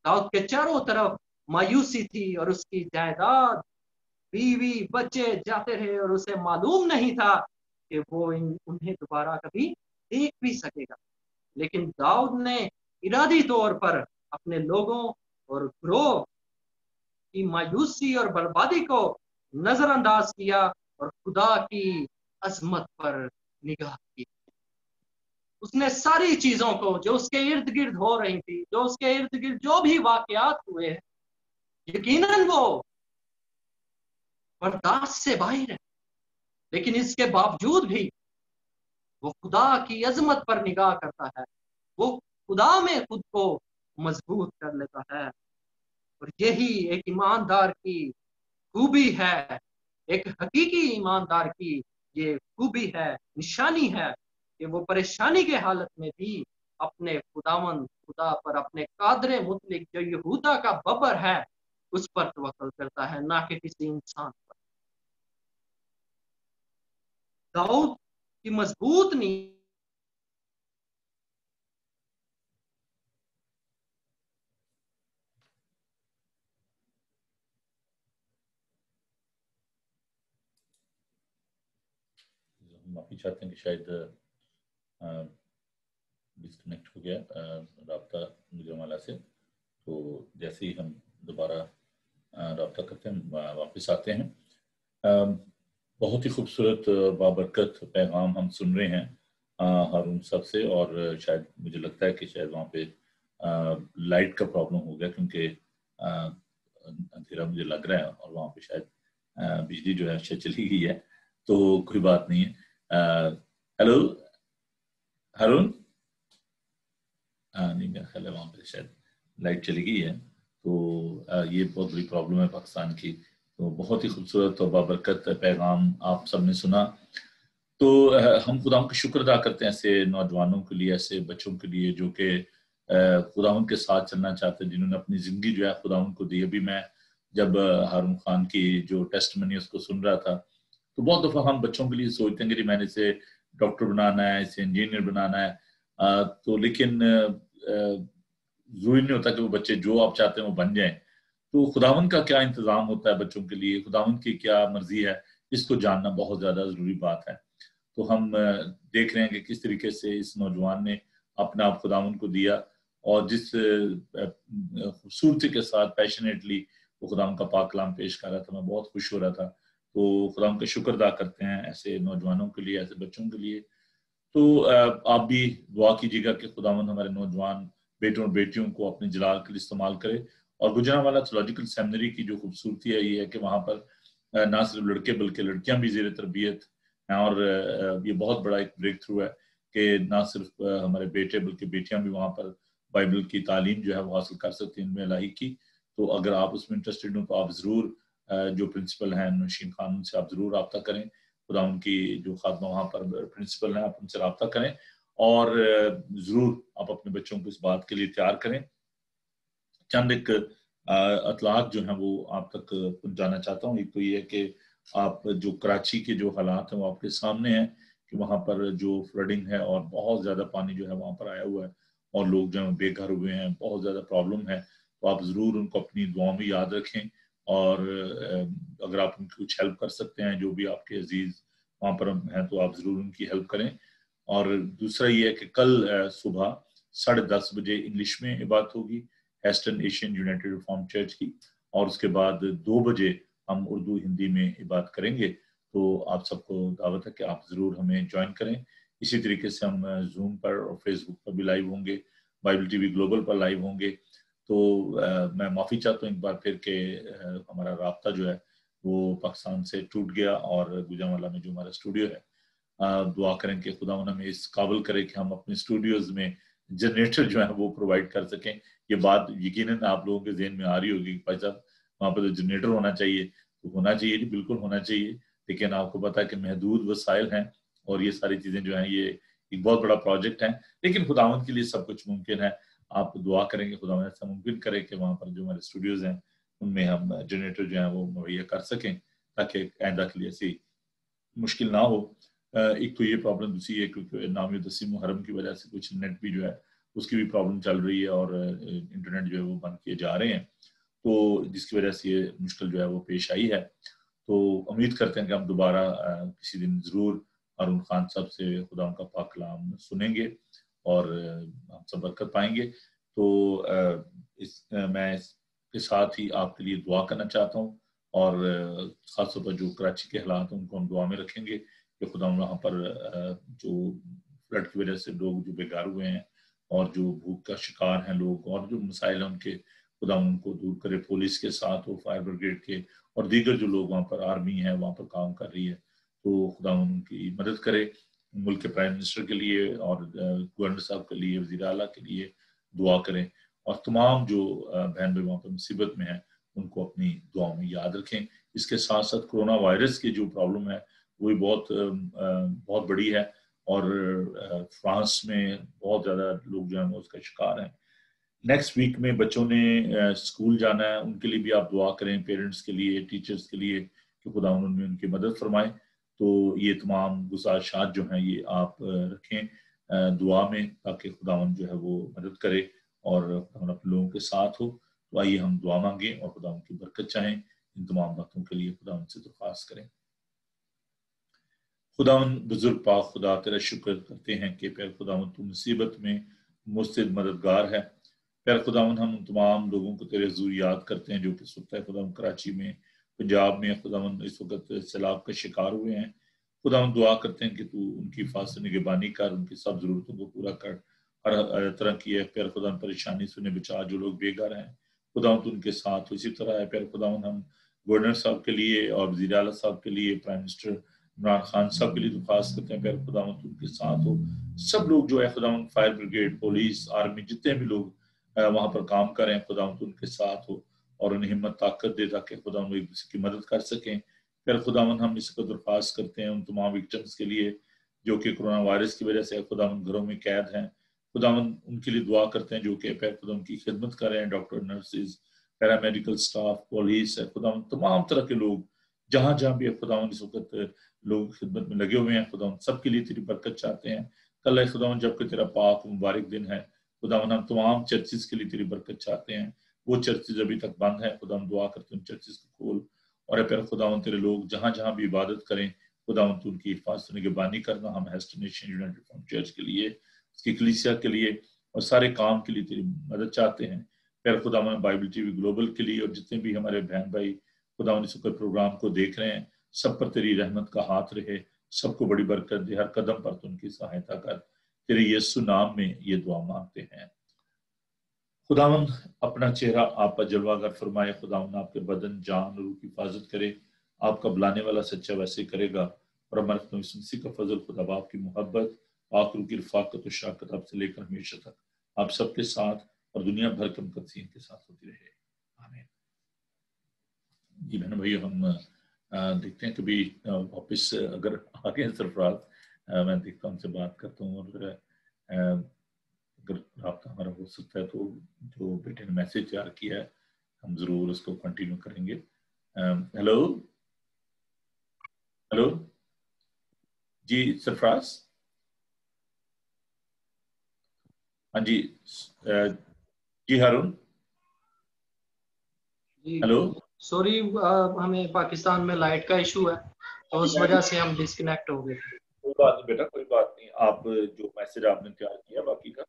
दाऊद के चारों तरफ मायूसी थी और उसकी जायदाद, बीवी, बच्चे जाते रहे और उसे मालूम नहीं था कि वो उन्हें दोबारा कभी देख भी सकेगा। लेकिन दाऊद ने इरादी तौर पर अपने लोगों और ग्रोह की मायूसी और बर्बादी को नजरअंदाज किया और खुदा की अजमत पर निगाह की। उसने सारी चीजों को जो उसके इर्द गिर्द हो रही थी, जो उसके इर्द गिर्द जो भी वाकयात हुए, यकीनन वो बर्दाश्त से बाहर है, लेकिन इसके बावजूद भी वो खुदा की अजमत पर निगाह करता है, वो खुदा में खुद को मजबूत कर लेता है। और यही एक ईमानदार की खूबी है, एक हकीकी ईमानदार की ये खूबी है, निशानी है कि वो परेशानी के हालत में भी अपने खुदावन खुदा पर, अपने कादरे मुतलिक जो यहूदा का बबर है, उस पर तवक्कुल करता है, ना कि किसी इंसान पर। दाऊद की मजबूत नींव माफी चाहते हैं कि शायद ڈسکنیکٹ ہو گیا رابطہ گوجرانوالہ سے. تو جیسے ہی ہم دوبارہ رابطہ کرتے ہیں واپس آتے ہیں. بہت ہی خوبصورت بابرکت پیغام ہم سن رہے ہیں ہارون صاحب سے, اور شاید مجھے لگتا ہے کہ شاید وہاں پہ لائٹ کا پرابلم ہو گیا, کیونکہ اندھیرا مجھے لگ رہا ہے, اور وہاں پہ شاید بجلی جو ہے شاید چلی گئی ہے. تو کوئی بات نہیں ہے. ہیلو ہارون, نہیں میرا خیال ہے وہاں پہ شاید لائٹ چلی گئی ہے. تو یہ بہت بڑی پرابلم ہے پاکستان کی. تو بہت ہی خوبصورت اور بابرکت پیغام آپ سب نے سنا. تو ہم خدا کا شکر ادا کرتے ہیں ایسے نوجوانوں کے لیے, ایسے بچوں کے لیے جو کہ خداوند کے ساتھ چلنا چاہتے ہیں, جنہوں نے اپنی زندگی جو ہے خداوند کو دی. ابھی میں جب ہارون خان کی جو ٹیسٹ منی اس کو سن رہا تھا, تو بہت دفعہ ہم بچوں کے لیے سوچتے ہیں کہ میں نے اسے ڈاکٹر بنانا ہے, اسے انجینئر بنانا ہے, تو لیکن ضروری نہیں ہوتا کہ وہ بچے جو آپ چاہتے ہیں وہ بن جائیں. تو خداوند کا کیا انتظام ہوتا ہے بچوں کے لیے, خداوند کی کیا مرضی ہے, اس کو جاننا بہت زیادہ ضروری بات ہے. تو ہم دیکھ رہے ہیں کہ کس طریقے سے اس نوجوان نے اپنا آپ خداوند کو دیا, اور جس خوبصورتی کے ساتھ پیشنیٹلی وہ خداوند کا پاک کلام پیش کر رہا تھا, میں بہت خوش ہو رہا تھا. تو خداوند کا شکر ادا کرتے ہیں ایسے نوجوانوں کے لیے, ایسے بچوں کے لیے. تو آپ بھی دعا کیجیے گا کہ خداوند ہمارے نوجوان بیٹوں اور بیٹیوں کو اپنے جلال کے لیے استعمال کرے. اور گوجرانوالہ تھیولوجیکل سیمنری کی جو خوبصورتی ہے یہ ہے کہ وہاں پر نہ صرف لڑکے بلکہ لڑکیاں بھی زیر تربیت ہیں, اور یہ بہت بڑا ایک بریک تھرو ہے کہ نہ صرف ہمارے بیٹے بلکہ بیٹیاں بھی وہاں پر بائبل کی تعلیم جو ہے وہ حاصل کر سکتی ہیں, ان میں الہی کی. تو اگر آپ اس میں انٹرسٹڈ ہوں تو آپ ضرور جو پرنسپل ہیں نوشین خانم سے آپ ضرور رابطہ کریں. خدا ان کی جو خادمہ وہاں پر پرنسپل ہیں, آپ ان سے رابطہ کریں, اور ضرور آپ اپنے بچوں کو اس بات کے لیے تیار کریں. چند ایک اطلاعات جو ہیں وہ آپ تک پہنچانا چاہتا ہوں. ایک تو یہ ہے کہ آپ جو کراچی کے جو حالات ہیں وہ آپ کے سامنے ہیں کہ وہاں پر جو فلڈنگ ہے اور بہت زیادہ پانی جو ہے وہاں پر آیا ہوا ہے, اور لوگ جو ہیں بے گھر ہوئے ہیں, بہت زیادہ پرابلم ہے. تو آپ ضرور ان کو اپنی دعاؤں میں یاد رکھیں, اور اگر آپ ان کی کچھ ہیلپ کر سکتے ہیں, جو بھی آپ کے عزیز وہاں پر ہیں, تو آپ ضرور ان کی ہیلپ کریں. اور دوسرا یہ ہے کہ کل صبح 10:30 بجے انگلش میں عبادت ہوگی eastern Asian United reform church کی, اور اس کے بعد 2 بجے ہم اردو ہندی میں عبادت کریں گے. تو آپ سب کو دعوت ہے کہ آپ ضرور ہمیں جوائن کریں. اسی طریقے سے ہم زوم پر اور فیس بک پر بھی لائیو ہوں گے, بائبل ٹی وی گلوبل پر لائیو ہوں گے. تو میں معافی چاہتا ہوں ایک بار پھر کہ ہمارا رابطہ جو ہے وہ پاکستان سے ٹوٹ گیا, اور گوجرانوالہ میں جو ہمارا اسٹوڈیو ہے, دعا کریں کہ خدا ہمیں اس قابل کرے کہ ہم اپنے اسٹوڈیوز میں جنریٹر جو ہے وہ پرووائڈ کر سکیں. یہ بات یقیناً آپ لوگوں کے ذہن میں آ رہی ہوگی کہ بھائی صاحب وہاں پہ تو جنریٹر ہونا چاہیے. تو ہونا چاہیے جی, بالکل ہونا چاہیے, لیکن آپ کو پتا ہے کہ محدود وسائل ہیں, اور یہ ساری چیزیں جو ہیں یہ ایک بہت بڑا پروجیکٹ ہے, لیکن خداوند کے لیے سب کچھ ممکن ہے. آپ دعا کریں گے خداوند ایسا ممکن کرے کہ وہاں پر جو ہمارے اسٹوڈیوز ہیں ان میں ہم جنریٹر جو ہیں وہ مہیا کر سکیں, تاکہ آئندہ کے لیے ایسی مشکل نہ ہو. ایک تو یہ پرابلم, دوسری ہے کیونکہ 9 10 محرم کی وجہ سے کچھ نیٹ بھی جو ہے اس کی بھی پرابلم چل رہی ہے, اور انٹرنیٹ جو ہے وہ بند کیے جا رہے ہیں, تو جس کی وجہ سے یہ مشکل جو ہے وہ پیش آئی ہے. تو امید کرتے ہیں کہ ہم دوبارہ کسی دن ضرور ہارون خان صاحب سے خدا ان کا پاک کلام سنیں گے, اور ہم سب برکت پائیں گے. تو میں اس کے ساتھ ہی آپ کے لیے دعا کرنا چاہتا ہوں, اور خاص طور پر جو کراچی کے حالات ہیں ان کو ہم دعا میں رکھیں گے کہ خدا وہاں پر جو فلڈ کی وجہ سے لوگ جو بے گھر ہوئے ہیں, اور جو بھوک کا شکار ہیں لوگ, اور جو مسائل ہیں ان کے, خدا ان کو دور کرے. پولیس کے ساتھ وہ فائر بریگیڈ کے اور دیگر جو لوگ وہاں پر آرمی ہے وہاں پر کام کر رہی ہے, تو خدا ان کی مدد کرے. ملک کے پرائم منسٹر کے لیے اور گورنر صاحب کے لیے, وزیر اعلیٰ کے لیے دعا کریں, اور تمام جو بہن بھائی وہاں پر مصیبت میں ہیں ان کو اپنی دعاؤں میں یاد رکھیں. اس کے ساتھ ساتھ کرونا وائرس کی جو پرابلم ہے وہ بھی بہت بڑی ہے, اور فرانس میں بہت زیادہ لوگ جو ہیں اس کا شکار ہیں. نیکسٹ ویک میں بچوں نے اسکول جانا ہے, ان کے لیے بھی آپ دعا کریں, پیرنٹس کے لیے, ٹیچرز کے لیے, کہ خدا انہوں نے ان کی مدد فرمائے. تو یہ تمام گزارشات جو ہیں یہ آپ رکھیں دعا میں, تاکہ خداوند جو ہے وہ مدد کرے اور خداوند اپنے لوگوں کے ساتھ ہو. تو آئیے ہم دعا مانگیں اور خداوند کی برکت چاہیں. ان تمام باتوں کے لیے خداوند سے درخواست کریں. खुदावन बुजुर्ग पाक खुदा तेरा शुक्र करते हैं कि प्यार खुदावन तू मुसीबत में मुस्तैद मददगार है। प्यार खुदावन हम तमाम लोगों को तेरे हुजूर याद करते हैं जो कि इस वक्त खुदावन कराची में, पंजाब में खुदावन इस वक्त सैलाब का शिकार हुए हैं। खुदावन दुआ करते हैं कि तू उनकी हिफाजत निगहबानी कर, उनकी सब जरूरतों को पूरा कर, हर तरह की है प्यार खुदावन परेशानी से उन्हें बचा। जो लोग बेघर हैं खुदावन तू उनके साथ। इसी तरह है प्यार खुदावन हम गवर्नर साहब के लिए और वज़ीर आला साहब के लिए, प्राइम मिनिस्टर इमरान खान साहब के लिए दरख्वास्त करते हैं प्यार खुदावन तू उनके साथ हो। सब लोग जो है खुदावन फायर ब्रिगेड, पुलिस, आर्मी, जितने भी लोग वहाँ पर काम कर रहे हैं खुदावन तू उनके साथ हो और उन्हें हिम्मत ताकत दे ताकि खुदावन एक दूसरे की मदद कर सकें। फिर खुदावन हम इसको दरख्वास्त करते हैं उन तमाम विक्टिम्स के लिए जो कि कोरोना वायरस की वजह से खुदावन घरों में कैद हैं। खुदावन उनके लिए दुआ करते हैं जो कि फिर खुदावन की खिदमत कर रहे हैं, doctor, nurses, paramedical staff, police है खुदावन, तमाम तरह के लोग जहाँ जहाँ भी खुदावन इस वक्त लोग खिदमत में लगे हुए हैं। खुदावन सबके लिए तेरी बरकत चाहते हैं। कल है खुदावन जबकि तेरा पाक मुबारक दिन है खुदावन, हम तमाम चर्चिस के लिए तेरी बरकत चाहते हैं। वो चर्चिस अभी तक बंद है खुदावन, दुआ करते हैं चर्चिस को खोल और फिर खुदावन तेरे लोग जहाँ जहाँ भी इबादत करें खुदावन तू उनकी हिफाजत निगहबानी करना। हम hasten nation United from church के लिए, उसकी कलीसिया के लिए और सारे काम के लिए तेरी मदद चाहते हैं। फिर खुदावन बाइबल टीवी ग्लोबल के लिए और जितने भी हमारे बहन भाई खुदावन इस प्रोग्राम को देख रहे हैं, सब पर तेरी रहमत का हाथ रहे, सबको बड़ी बरकत दे, हर कदम पर तू उनकी सहायता कर। तेरे यीशु नाम में ये दुआ मांगते हैं। खुदावन अपना चेहरा आप पर जलवागर फरमाए। खुदावन आपके बदन, जान, रूह की हिफाजत करे। आपका बुलाने वाला सच्चा वैसे करेगा। और हमारे खुदा यीशु मसीह का फजल, खुदा बाप की मोहब्बत, पाक रूह की रफ़ाक़त और शफ़क़त आप से लेकर हमेशा तक आप सबके साथ और दुनिया भर के मुक़द्दसीन के साथ होती रहे। आमीन। जी बहन भाई, हम देखते हैं कभी वापस अगर आगे हैं सरफराज, मैं देखता हूँ उनसे बात करता हूँ और अगर राब्ता हमारा हो सकता है तो जो बेटे ने मैसेज तैयार किया है हम जरूर उसको कंटिन्यू करेंगे। हेलो हेलो जी सरफराज। हाँ जी जी हारून जी। हेलो। सॉरी, हमें पाकिस्तान में लाइट का इशू है तो उस वजह से हम डिस्कनेक्ट हो गए। कोई बात नहीं बेटा, कोई बात नहीं। आप जो मैसेज आपने तैयार किया बाकी का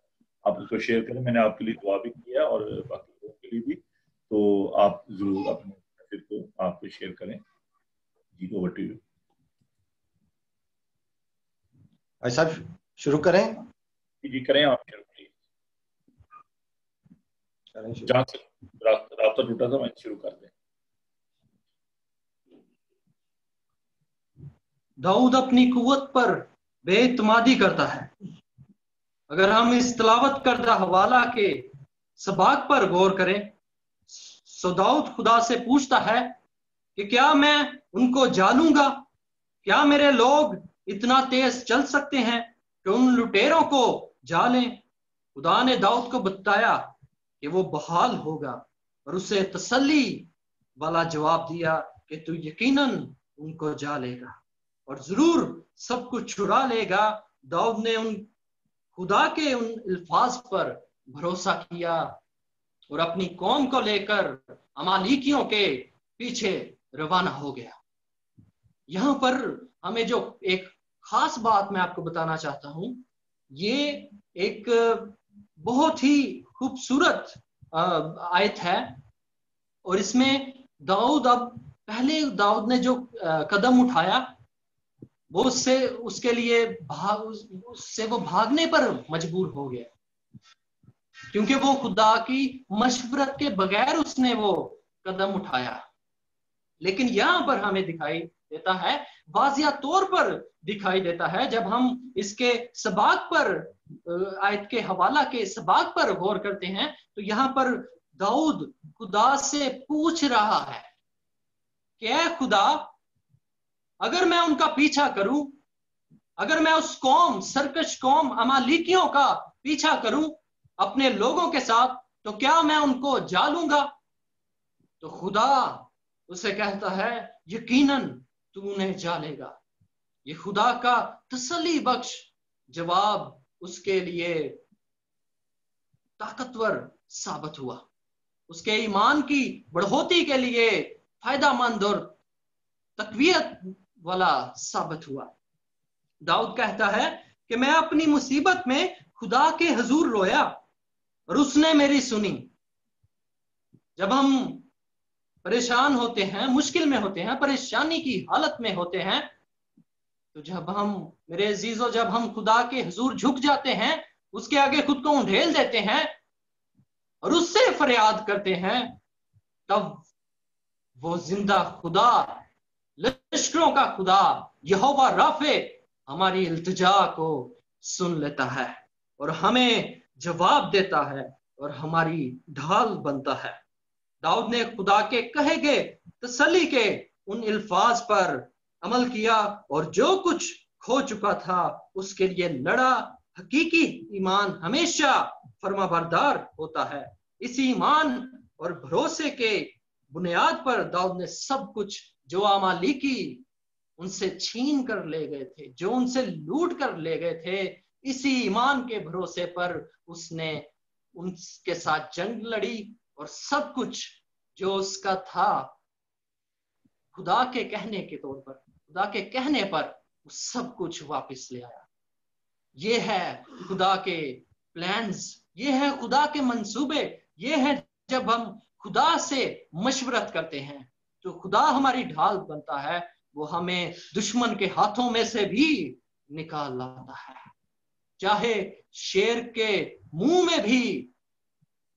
आप उसको शेयर करें। मैंने आपके लिए दुआ भी किया और बाकी लोगों के लिए भी, तो आप जरूर अपने मैसेज को आप शेयर करें। जी ओवर टू यू। भाई साहब शुरू करें? जी करें आप शुरू प्लीज। जहाँ से रास्ता टूटा था मैं शुरू कर दें। दाऊद अपनी कुव्वत पर बेइत्मादी करता है। अगर हम इस तिलावत करदा हवाला के सबाक पर गौर करें, सो दाऊद खुदा से पूछता है कि क्या मैं उनको जालूंगा? क्या मेरे लोग इतना तेज चल सकते हैं कि उन लुटेरों को जालें? खुदा ने दाऊद को बताया कि वो बहाल होगा और उसे तसल्ली वाला जवाब दिया कि तू यकीनन उनको जालेगा और जरूर सब कुछ छुड़ा लेगा। दाऊद ने उन खुदा के उन अल्फाज पर भरोसा किया और अपनी कौम को लेकर अमालिकियों के पीछे रवाना हो गया। यहाँ पर हमें जो एक खास बात मैं आपको बताना चाहता हूं, ये एक बहुत ही खूबसूरत आयत है और इसमें दाऊद, अब पहले दाऊद ने जो कदम उठाया वो उसके लिए उससे वो भागने पर मजबूर हो गया, क्योंकि वो खुदा की मशवरत के बगैर उसने वो कदम उठाया। लेकिन यहाँ पर हमें दिखाई देता है, वाजिया तौर पर दिखाई देता है, जब हम इसके सबाक पर, आयत के हवाला के सबाक पर गौर करते हैं, तो यहाँ पर दाऊद खुदा से पूछ रहा है कि ऐ खुदा, अगर मैं उनका पीछा करूं, अगर मैं उस कौम, सरकश कौम अमालिकियों का पीछा करूं अपने लोगों के साथ, तो क्या मैं उनको जालूंगा? तो खुदा उसे कहता है यकीनन तू उन्हें जालेगा। ये खुदा का तसल्ली बख्श जवाब उसके लिए ताकतवर साबित हुआ, उसके ईमान की बढ़ोतरी के लिए फायदामंद और तकवीयत वाला साबित हुआ। दाऊद कहता है कि मैं अपनी मुसीबत में खुदा के हुजूर रोया और उसने मेरी सुनी। जब हम परेशान होते हैं, मुश्किल में होते हैं, परेशानी की हालत में होते हैं, तो जब हम, मेरे अजीजों, जब हम खुदा के हुजूर झुक जाते हैं, उसके आगे खुद को उंडेल देते हैं और उससे फरियाद करते हैं, तब वो जिंदा खुदा, लश्करों का खुदा यहोवा राफे हमारी इल्तिजा को सुन लेता है और हमें जवाब देता है और हमारी ढाल बनता है। दाऊद ने खुदा के कहे गए तसल्ली के उन अल्फाज पर अमल किया और जो कुछ खो चुका था उसके लिए लड़ा। हकीकी ईमान हमेशा फर्माबरदार होता है। इसी ईमान और भरोसे के बुनियाद पर दाऊद ने सब कुछ जो अमालेकी उनसे छीन कर ले गए थे, जो उनसे लूट कर ले गए थे, इसी ईमान के भरोसे पर उसने उनके साथ जंग लड़ी और सब कुछ जो उसका था खुदा के कहने के तौर पर, खुदा के कहने पर सब कुछ वापस ले आया। ये है खुदा के प्लान्स, ये है खुदा के मंसूबे, ये है जब हम खुदा से मशवरत करते हैं तो खुदा हमारी ढाल बनता है, वो हमें दुश्मन के हाथों में से भी निकाल लाता है। चाहे शेर के मुंह में भी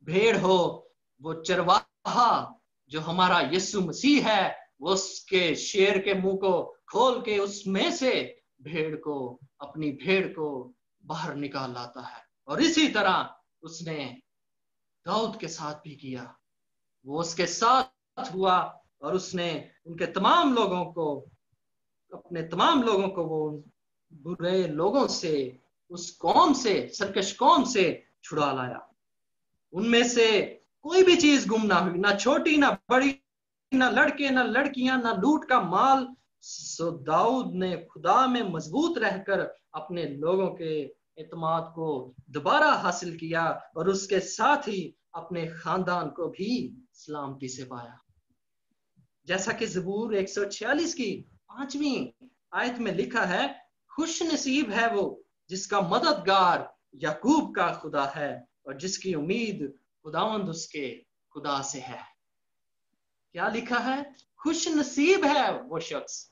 भेड़ हो, वो चरवाहा जो हमारा यीशु मसीह है, वो उसके शेर के मुंह को खोल के उसमें से भेड़ को, अपनी भेड़ को बाहर निकाल लाता है। और इसी तरह उसने दाऊद के साथ भी किया। वो उसके साथ हुआ और उसने उनके तमाम लोगों को, अपने तमाम लोगों को वो बुरे लोगों से, उस कौम से, सरकश कौम से छुड़ा लाया। उनमें से कोई भी चीज गुम ना हुई, ना छोटी ना बड़ी, ना लड़के ना लड़कियां, ना लूट का माल। सो दाऊद ने खुदा में मजबूत रहकर अपने लोगों के एतमाद को दोबारा हासिल किया और उसके साथ ही अपने खानदान को भी सलामती से पाया। जैसा कि ज़बूर 146 की 5वीं आयत में लिखा है, खुश नसीब है वो जिसका मददगार याकूब का खुदा है और जिसकी उम्मीद खुदावंद उसके खुदा से है। क्या लिखा है? खुश नसीब है वो शख्स,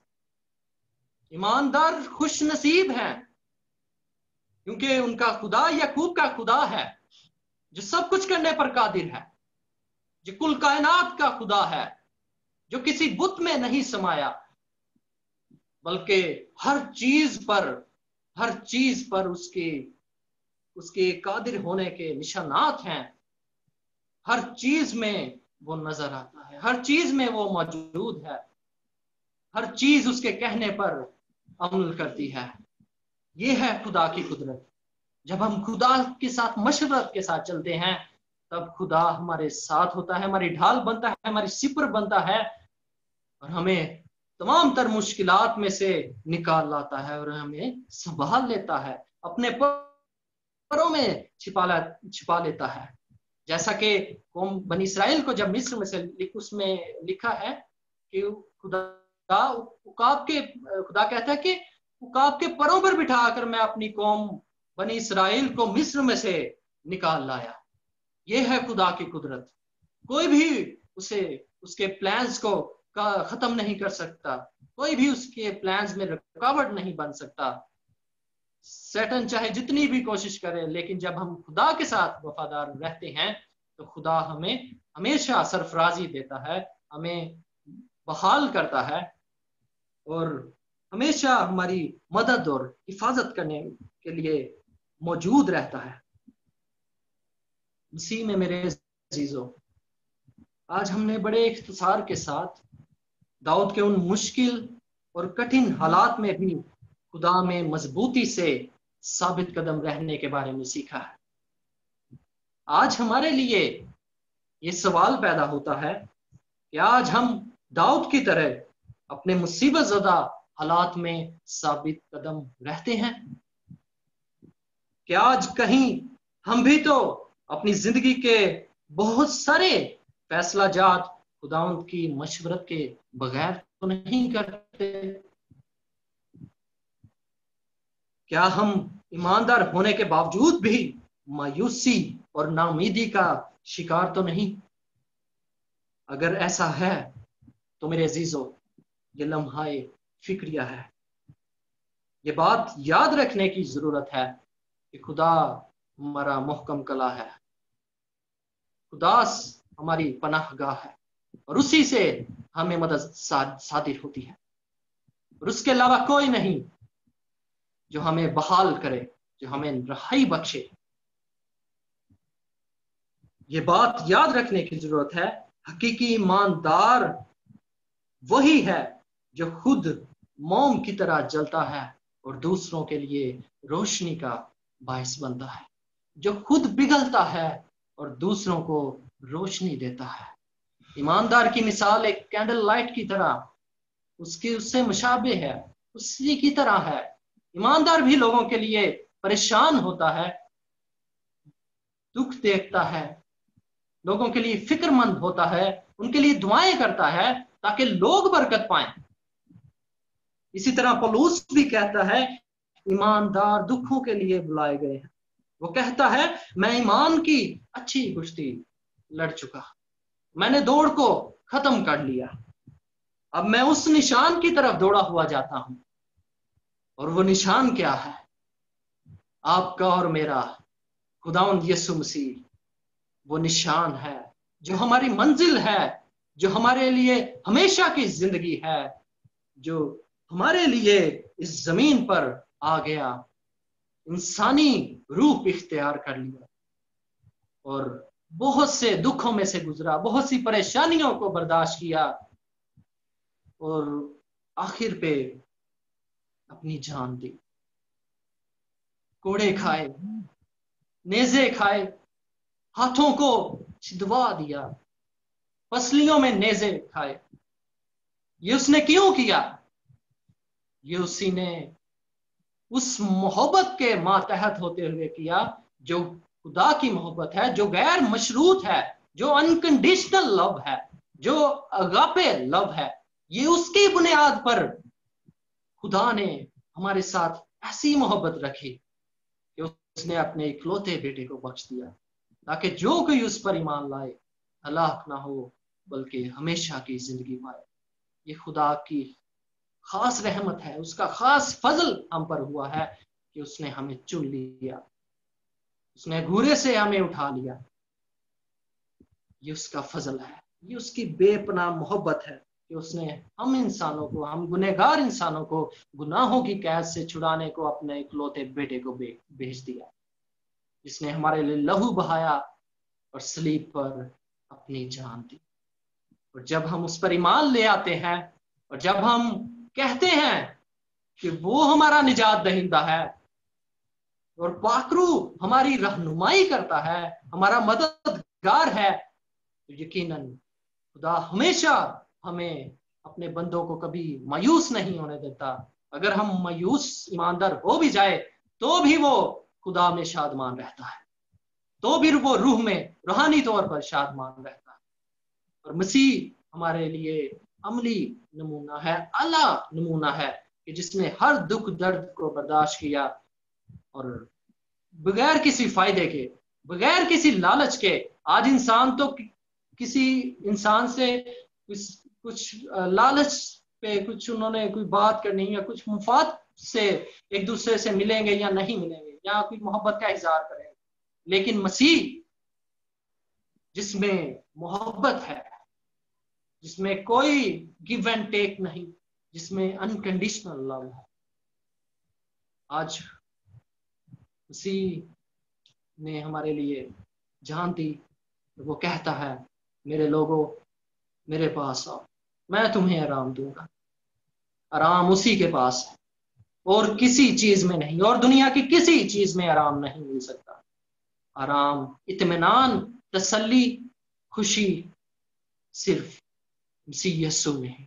ईमानदार खुश नसीब है, क्योंकि उनका खुदा याकूब का खुदा है जो सब कुछ करने पर कादिर है, जो कुल कायनात का खुदा है, जो किसी बुत में नहीं समाया, बल्कि हर चीज पर उसके कादिर होने के निशानात हैं। हर चीज में वो नजर आता है, हर चीज में वो मौजूद है, हर चीज उसके कहने पर अमल करती है। ये है खुदा की कुदरत। जब हम खुदा के साथ मशवरत के साथ चलते हैं तब खुदा हमारे साथ होता है, हमारी ढाल बनता है, हमारी सिपर बनता है और हमें तमाम तर मुश्किलात में से निकाल लाता है और हमें संभाल लेता है, अपने परों में छिपा लेता है। जैसा कि कौम बनी इस्राएल को जब मिस्र में से उसमें लिखा है कि खुदा कहता है कि उकाब के परों पर बिठाकर मैं अपनी कौम बनी इस्राएल को मिस्र में से निकाल लाया। ये है खुदा की कुदरत। कोई भी उसके प्लान्स को खत्म नहीं कर सकता, कोई भी उसके प्लान्स में रुकावट नहीं बन सकता। शैतान चाहे जितनी भी कोशिश करे, लेकिन जब हम खुदा के साथ वफादार रहते हैं तो खुदा हमें हमेशा सरफराजी देता है, हमें बहाल करता है और हमेशा हमारी मदद और हिफाजत करने के लिए मौजूद रहता है। मसीह में मेरे अजीजों, आज हमने बड़े इख्तिसार के साथ दाऊद के उन मुश्किल और कठिन हालात में भी खुदा में मजबूती से साबित कदम रहने के बारे में सीखा है। आज हमारे लिए ये सवाल पैदा होता है कि आज हम दाऊद की तरह अपने मुसीबत ज़दा हालात में साबित कदम रहते हैं? क्या आज कहीं हम भी तो अपनी जिंदगी के बहुत सारे फैसला जात खुदावंद की मशवरत के बगैर तो नहीं करते? کیا ہم ایماندار ہونے کے باوجود بھی مایوسی اور ناامیدی کا شکار تو نہیں؟ اگر ایسا ہے تو میرے عزیزو یہ لمحہ فکریہ ہے. یہ بات یاد رکھنے کی ضرورت ہے کہ خدا ہمارا محکم کلا ہے، خدا ہماری پناہ گاہ ہے، اور اسی سے ہمیں مدد صادر ہوتی ہے، اور اس کے علاوہ کوئی نہیں جو ہمیں بحال کرے، جو ہمیں رہائی بخشے. یہ بات یاد رکھنے کی ضرورت ہے، حقیقی ایماندار وہی ہے جو خود موم کی طرح جلتا ہے اور دوسروں کے لیے روشنی کا باعث بنتا ہے، جو خود پگھلتا ہے اور دوسروں کو روشنی دیتا ہے. ایماندار کی مثال ایک کینڈل لائٹ کی طرح اس سے مشابہ ہے، اسی کی طرح ہے. ایماندار بھی لوگوں کے لیے پریشان ہوتا ہے، دکھ دیکھتا ہے، لوگوں کے لیے فکر مند ہوتا ہے، ان کے لیے دعائیں کرتا ہے تاکہ لوگ برکت پائیں. اسی طرح پولس بھی کہتا ہے ایماندار دکھوں کے لیے بلائے گئے ہیں. وہ کہتا ہے میں ایمان کی اچھی کشتی لڑ چکا، میں نے دوڑ کو ختم کر لیا، اب میں اس نشان کی طرف دوڑا ہوا جاتا ہوں. اور وہ نشان کیا ہے؟ آپ کا اور میرا خداوند یسوع مسیح وہ نشان ہے جو ہماری منزل ہے، جو ہمارے لیے ہمیشہ کی زندگی ہے، جو ہمارے لیے اس زمین پر آ گیا، انسانی روح اختیار کر لیا اور بہت سے دکھوں میں سے گزرا، بہت سی پریشانیوں کو برداشت کیا اور آخر پہ اپنی جان دی. کوڑے کھائے، نیزے کھائے، ہاتھوں کو چھدوا دیا، پسلیوں میں نیزے کھائے. یہ اس نے کیوں کیا؟ یہ اسی نے اس محبت کے ماتحت ہوتے ہوئے کیا جو خدا کی محبت ہے، جو غیر مشروط ہے، جو انکنڈیشنل لو ہے، جو اگاپے لو ہے. یہ اس کی بنیاد پر خدا نے ہمارے ساتھ ایسی محبت رکھی کہ اس نے اپنے اکلوتے بیٹے کو بخش دیا تاکہ جو کوئی اس پر ایمان لائے ہلاک نہ ہو بلکہ ہمیشہ کی زندگی پائے. یہ خدا کی خاص رحمت ہے، اس کا خاص فضل ہم پر ہوا ہے کہ اس نے ہمیں چن لیا، اس نے گھورے سے ہمیں اٹھا لیا. یہ اس کا فضل ہے، یہ اس کی بے پناہ محبت ہے کہ اس نے ہم انسانوں کو، ہم گنہگار انسانوں کو گناہوں کی قید سے چھڑانے کو اپنے اکلوتے بیٹے کو بھیج دیا، جس نے ہمارے لیے لہو بہایا اور صلیب پر اپنی جان دی. اور جب ہم اس پر ایمان لے آتے ہیں اور جب ہم کہتے ہیں کہ وہ ہمارا نجات دہندہ ہے اور پاک روح ہماری رہنمائی کرتا ہے، ہمارا مددگار ہے، تو یقیناً خدا ہمیشہ ہمیں اپنے بندوں کو کبھی مایوس نہیں ہونے دیتا. اگر ہم مایوس ایماندار ہو بھی جائے تو بھی وہ خدا میں شادمان رہتا ہے، تو بھی وہ روح میں روحانی طور پر شادمان رہتا ہے. اور مسیح ہمارے لیے عملی نمونہ ہے، اعلیٰ نمونہ ہے کہ جس نے ہر دکھ درد کو برداشت کیا اور بغیر کسی فائدے کے، بغیر کسی لالچ کے. آج انسان تو کسی انسان سے کچھ لالچ پہ کچھ انہوں نے کوئی بات کرنی یا کچھ مفاد سے ایک دوسرے سے ملیں گے یا نہیں ملیں گے یا کوئی محبت کا اظہار کریں گے. لیکن مسیح جس میں محبت ہے، جس میں کوئی گیو اینڈ ٹیک نہیں، جس میں انکنڈیشنل لو ہے، آج مسیح نے ہمارے لیے جان دی. وہ کہتا ہے میرے لوگوں میرے پاس آؤ، میں تمہیں آرام دوں گا. آرام اسی کے پاس ہے اور کسی چیز میں نہیں، اور دنیا کی کسی چیز میں آرام نہیں مل سکتا. آرام، اطمینان، تسلی، خوشی صرف مسیح یسوع میں ہے.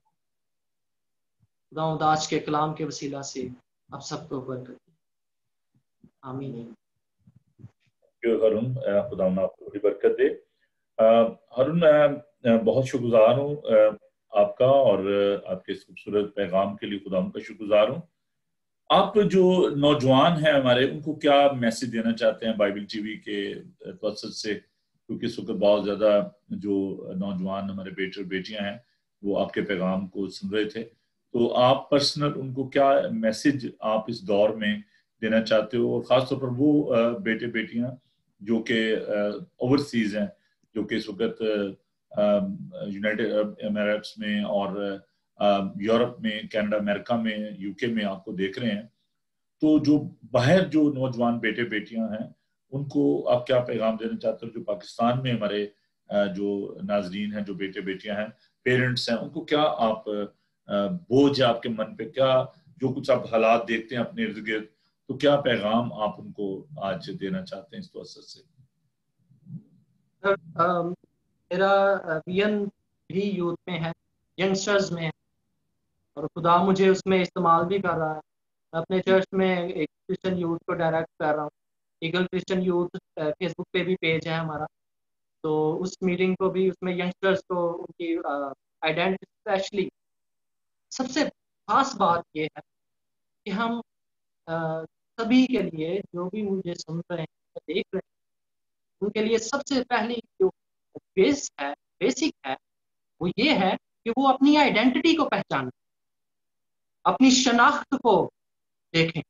خداوند آج کے کلام کے وسیلہ سے آپ سب کو برکت دے. آمین. ہارون، خدا آپ کو بڑی برکت دے. ہارون، میں بہت شکر گزار ہوں آپ کا اور آپ کے اس خوبصورت پیغام کے لیے خدا کا شکر گزار ہوں. آپ جو نوجوان ہیں ہمارے ان کو کیا میسج دینا چاہتے ہیں بائبل ٹی وی کے توسط سے؟ کیونکہ اس وقت بہت زیادہ جو نوجوان ہمارے بیٹے اور بیٹیاں ہیں وہ آپ کے پیغام کو سن رہے تھے، تو آپ پرسنل ان کو کیا میسج آپ اس دور میں دینا چاہتے ہو، اور خاص طور پر وہ بیٹے بیٹیاں جو کہ اوورسیز ہیں، جو کہ اس وقت یونائٹڈ عرب اماراتس میں اور یورپ میں، کینیڈا، امریکہ میں، یو کے میں آپ کو دیکھ رہے ہیں، تو جو باہر جو نوجوان بیٹے بیٹیاں ہیں ان کو آپ کیا پیغام دینا چاہتے ہو؟ جو پاکستان میں ہمارے جو ناظرین ہیں، جو بیٹے بیٹیاں ہیں، پیرنٹس ہیں، ان کو کیا آپ بوجھ آپ کے من پہ، کیا جو کچھ آپ حالات دیکھتے ہیں اپنے ارد گرد، تو کیا پیغام آپ ان کو آج دینا چاہتے ہیں اس توسط سے؟ میرا وین بھی یوتھ میں ہے، ینگسٹرز میں ہے، اور خدا مجھے اس میں استعمال بھی کر رہا ہے. میں اپنے چرچ میں ایک کرسچن یوتھ کو ڈائریکٹ کر رہا ہوں. ایگل کرسچن یوتھ فیس بک پہ بھی پیج ہے ہمارا، تو اس میٹنگ کو بھی، اس میں ینگسٹرز کو ان کی آئیڈینٹی، اسپیشلی سب سے خاص بات یہ ہے کہ ہم سبھی کے لیے، جو بھی مجھے سن رہے ہیں، دیکھ رہے ہیں، ان کے لیے سب سے پہلی جو بیسک ہے وہ یہ ہے کہ وہ اپنی آئیڈینٹی کو پہچانیں، اپنی شناخت کو دیکھیں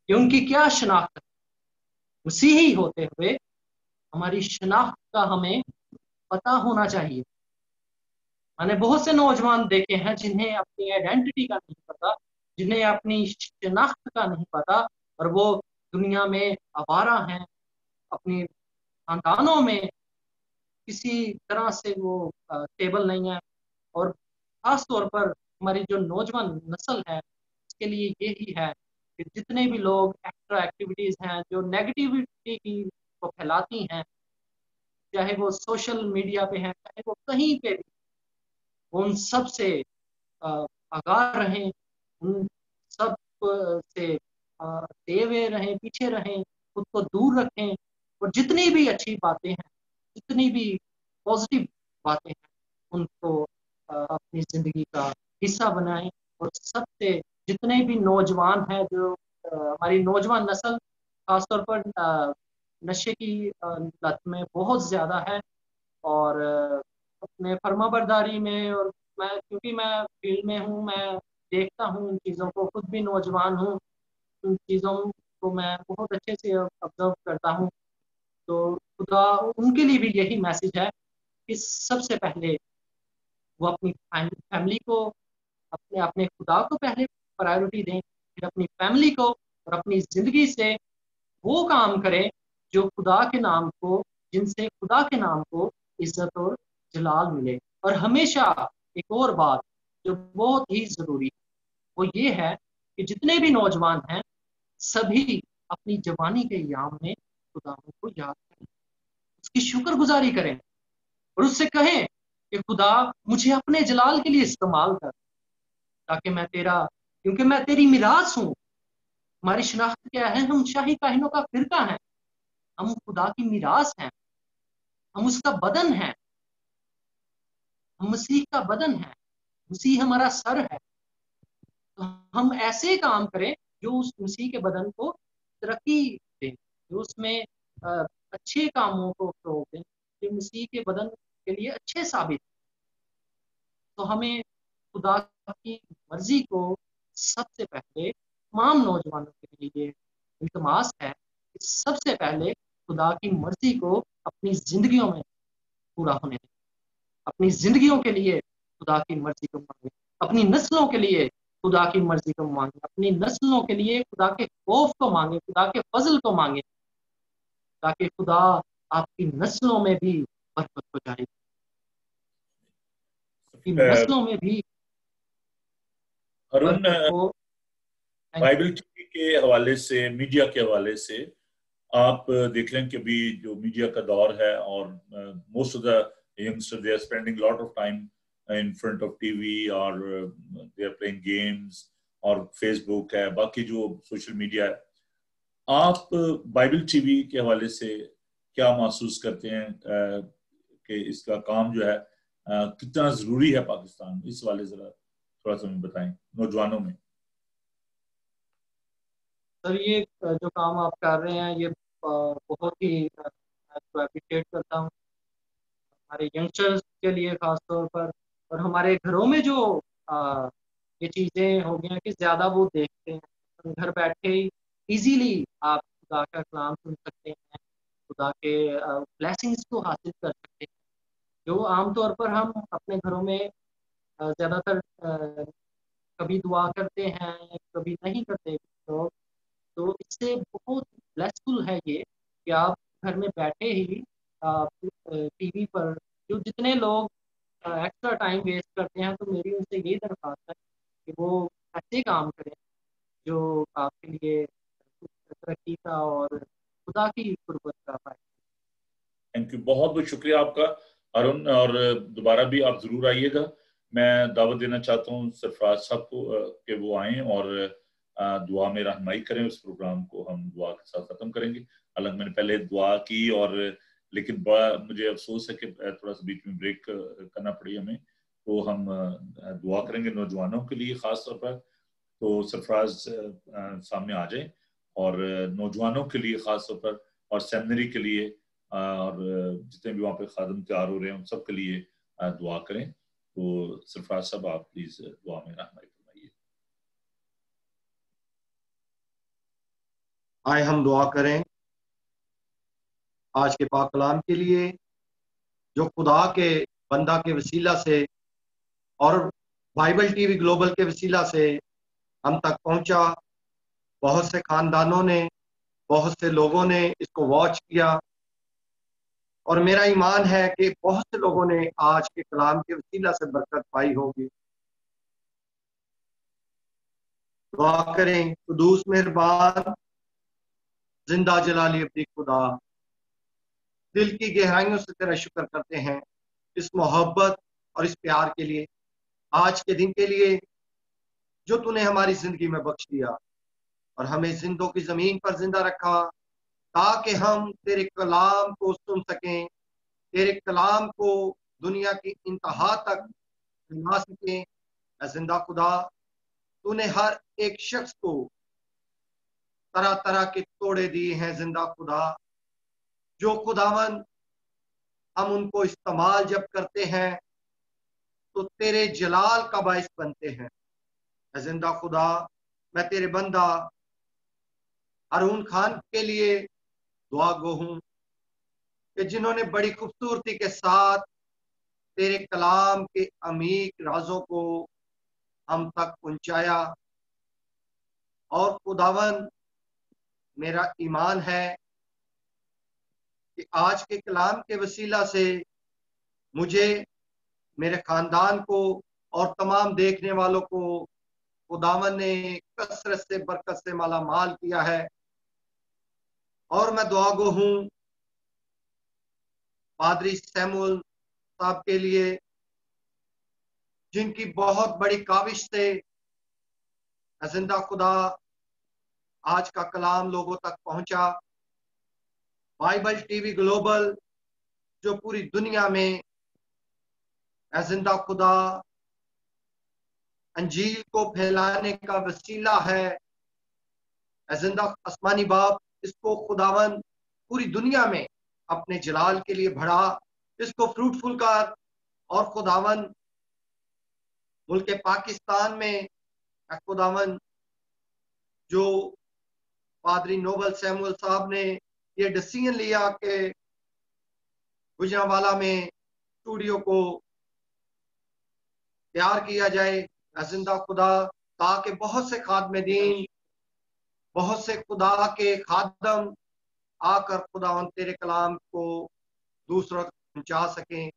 کہ ان کی کیا شناخت ہے. مسیحی ہوتے ہوئے ہماری شناخت کا ہمیں پتہ ہونا چاہیے. میں نے بہت سے نوجوان دیکھے ہیں جنہیں اپنی آئیڈینٹی کا نہیں پتا، جنہیں اپنی شناخت کا نہیں پتا، اور وہ دنیا میں آوارہ ہیں، اپنی خاندانوں میں کسی طرح سے وہ اسٹیبل نہیں ہے. اور خاص طور پر ہماری جو نوجوان نسل ہے اس کے لیے یہی ہے کہ جتنے بھی لوگ ایکسٹرا ایکٹیویٹیز ہیں جو نیگیٹیوٹی کی کو پھیلاتی ہیں، چاہے وہ سوشل میڈیا پہ ہیں، چاہے وہ کہیں پہ بھی، ان سب سے آگاہ رہیں، ان سب سے دیوے رہیں، پیچھے رہیں، خود کو دور رکھیں، اور جتنی بھی اچھی باتیں ہیں، جتنی بھی پازیٹیو باتیں ہیں، ان کو اپنی زندگی کا حصہ بنائیں. اور سب سے جتنے بھی نوجوان ہیں، جو ہماری نوجوان نسل خاص طور پر نشے کی لت میں بہت زیادہ ہے، اور اپنے فرما برداری میں، اور کیونکہ میں فیلڈ میں ہوں، میں دیکھتا ہوں ان چیزوں کو، خود بھی نوجوان ہوں، ان چیزوں کو میں بہت اچھے سے آبزرو کرتا ہوں. تو خدا ان کے لیے بھی یہی میسج ہے کہ سب سے پہلے وہ اپنی فیملی کو، اپنے خدا کو پہلے پرائیورٹی دیں، پھر اپنی فیملی کو، اور اپنی زندگی سے وہ کام کریں جو خدا کے نام کو، جن سے خدا کے نام کو عزت اور جلال ملے. اور ہمیشہ ایک اور بات جو بہت ہی ضروری ہے وہ یہ ہے کہ جتنے بھی نوجوان ہیں سبھی اپنی جوانی کے ایام میں خدا کو یاد کریں، اس کی شکر گزاری کریں، اور اس سے کہیں کہ خدا مجھے اپنے جلال کے لیے استعمال کر، تاکہ میں تیرا، کیونکہ میں تیری میراث ہوں. ہماری شناخت کیا ہے؟ ہم شاہی کاہنوں کا فرقہ ہیں، ہم خدا کی میراث ہیں، ہم اس کا بدن ہیں، ہم مسیح کا بدن ہیں، مسیح ہمارا سر ہے. تو ہم ایسے کام کریں جو اس مسیح کے بدن کو ترقی دیں، جو اس میں اچھے کاموں کو فروغ دیں، جو مسیح کے بدن کے لیے اچھے ثابت. تو ہمیں خدا کی مرضی کو سب سے پہلے، تمام نوجوانوں کے لیے التماس ہے کہ سب سے پہلے خدا کی مرضی کو اپنی زندگیوں میں پورا ہونے دیں، اپنی زندگیوں کے لیے خدا کی مرضی کو مانگیں، اپنی نسلوں کے لیے خدا کی مرضی کو مانگیں، اپنی نسلوں کے لیے خدا کے خوف کو مانگیں، خدا کے فضل کو مانگیں، تاکہ خدا آپ کی نسلوں میں بھی برکت کو جاری کرے، نسلوں میں بھی ارون، برکت کو. بائبل ٹی وی کے حوالے سے، میڈیا کے حوالے سے آپ دیکھ رہے ہیں کہ ابھی جو میڈیا کا دور ہے، اور most of the youngsters they are spending lot of time in front of TV, اور they are playing games، اور فیس بک ہے، باقی جو سوشل میڈیا ہے. آپ بائبل ٹی وی کے حوالے سے کیا محسوس کرتے ہیں کہ اس کا کام جو ہے کتنا ضروری ہے پاکستان میں؟ اس والے ذرا تھوڑا سا ہمیں بتائیں، نوجوانوں میں. سر یہ جو کام آپ کر رہے ہیں یہ بہت ہی اپریشیٹ کرتا ہوں ہمارے ینگسٹرز کے لیے خاص طور پر، اور ہمارے گھروں میں جو یہ چیزیں ہو گئی ہیں کہ زیادہ وہ دیکھتے ہیں، گھر بیٹھے ہی ایزیلی آپ خدا کا کلام سن سکتے ہیں، خدا کے بلیسنگز کو حاصل کر سکتے ہیں، جو عام طور پر ہم اپنے گھروں میں زیادہ تر کبھی دعا کرتے ہیں کبھی نہیں کرتے تو اس سے بہت بلیسفل ہے یہ کہ آپ گھر میں بیٹھے ہی ٹی وی پر جو جتنے لوگ ایکسٹرا ٹائم ویسٹ کرتے ہیں، تو میری ان سے یہی درخواست ہے کہ وہ ایسے کام کریں جو آپ کے لیے ترقی کا اور خدا کی قربت کا فائدہ۔ تھینک یو، بہت بہت شکریہ آپ کا ارون، اور دوبارہ بھی آپ ضرور آئیے گا۔ میں دعوت دینا چاہتا ہوں سرفراز صاحب کو کہ وہ آئیں اور دعا میں رہنمائی کریں۔ اس پروگرام کو ہم دعا کے ساتھ ختم کریں گے۔ حالانکہ میں نے پہلے دعا کی اور لیکن بڑا مجھے افسوس ہے کہ تھوڑا سا بیچ میں بریک کرنا پڑی ہمیں، تو ہم دعا کریں گے نوجوانوں کے لیے خاص طور پر۔ تو سرفراز سامنے آ جائیں اور نوجوانوں کے لیے خاص طور پر اور سیمنری کے لیے اور جتنے بھی وہاں پہ خادم تیار ہو رہے ہیں ان سب کے لیے دعا کریں۔ تو سرفراز صاحب آپ پلیز دعا میں رہنمائی فرمائیے۔ آئے ہم دعا کریں آج کے پاک کلام کے لیے جو خدا کے بندہ کے وسیلہ سے اور بائبل ٹی وی گلوبل کے وسیلہ سے ہم تک پہنچا۔ بہت سے خاندانوں نے، بہت سے لوگوں نے اس کو واچ کیا، اور میرا ایمان ہے کہ بہت سے لوگوں نے آج کے کلام کے وسیلہ سے برکت پائی ہوگی۔ دعا کریں، قدوس مہربان زندہ جلالی اپنی خدا، دل کی گہرائیوں سے تیرا شکر کرتے ہیں اس محبت اور اس پیار کے لیے، آج کے دن کے لیے جو تو نے ہماری زندگی میں بخش دیا اور ہمیں زندوں کی زمین پر زندہ رکھا تاکہ ہم تیرے کلام کو سن سکیں، تیرے کلام کو دنیا کی انتہا تک پھیلا سکیں۔ اے زندہ خدا، تو نے ہر ایک شخص کو طرح طرح کے توڑے دیے ہیں زندہ خدا، جو خداون ہم ان کو استعمال جب کرتے ہیں تو تیرے جلال کا باعث بنتے ہیں۔ اے زندہ خدا، میں تیرے بندہ ارون خان کے لیے دعا گو ہوں کہ جنہوں نے بڑی خوبصورتی کے ساتھ تیرے کلام کے عمیق رازوں کو ہم تک پہنچایا، اور خداون میرا ایمان ہے کہ آج کے کلام کے وسیلہ سے مجھے، میرے خاندان کو اور تمام دیکھنے والوں کو خداون نے کثرت سے برکت سے مالا مال کیا ہے۔ اور میں دعا گو ہوں پادری سیمول صاحب کے لیے جن کی بہت بڑی کاوش سے زندہ خدا آج کا کلام لوگوں تک پہنچا۔ بائبل ٹی وی گلوبل جو پوری دنیا میں زندہ خدا انجیل کو پھیلانے کا وسیلہ ہے، زندہ آسمانی باپ اس کو خداون پوری دنیا میں اپنے جلال کے لیے بڑھا، اس کو فروٹفل کر، اور خداون ملک پاکستان میں خداون جو پادری نوبل سیمول صاحب نے یہ ڈیسیژن لیا کہ گجرانوالہ میں اسٹوڈیو کو تیار کیا جائے، زندہ خدا تاکہ بہت سے خادم دین، بہت سے خدا کے خادم آ کر خداوند تیرے کلام کو دوسروں تک پہنچا سکیں۔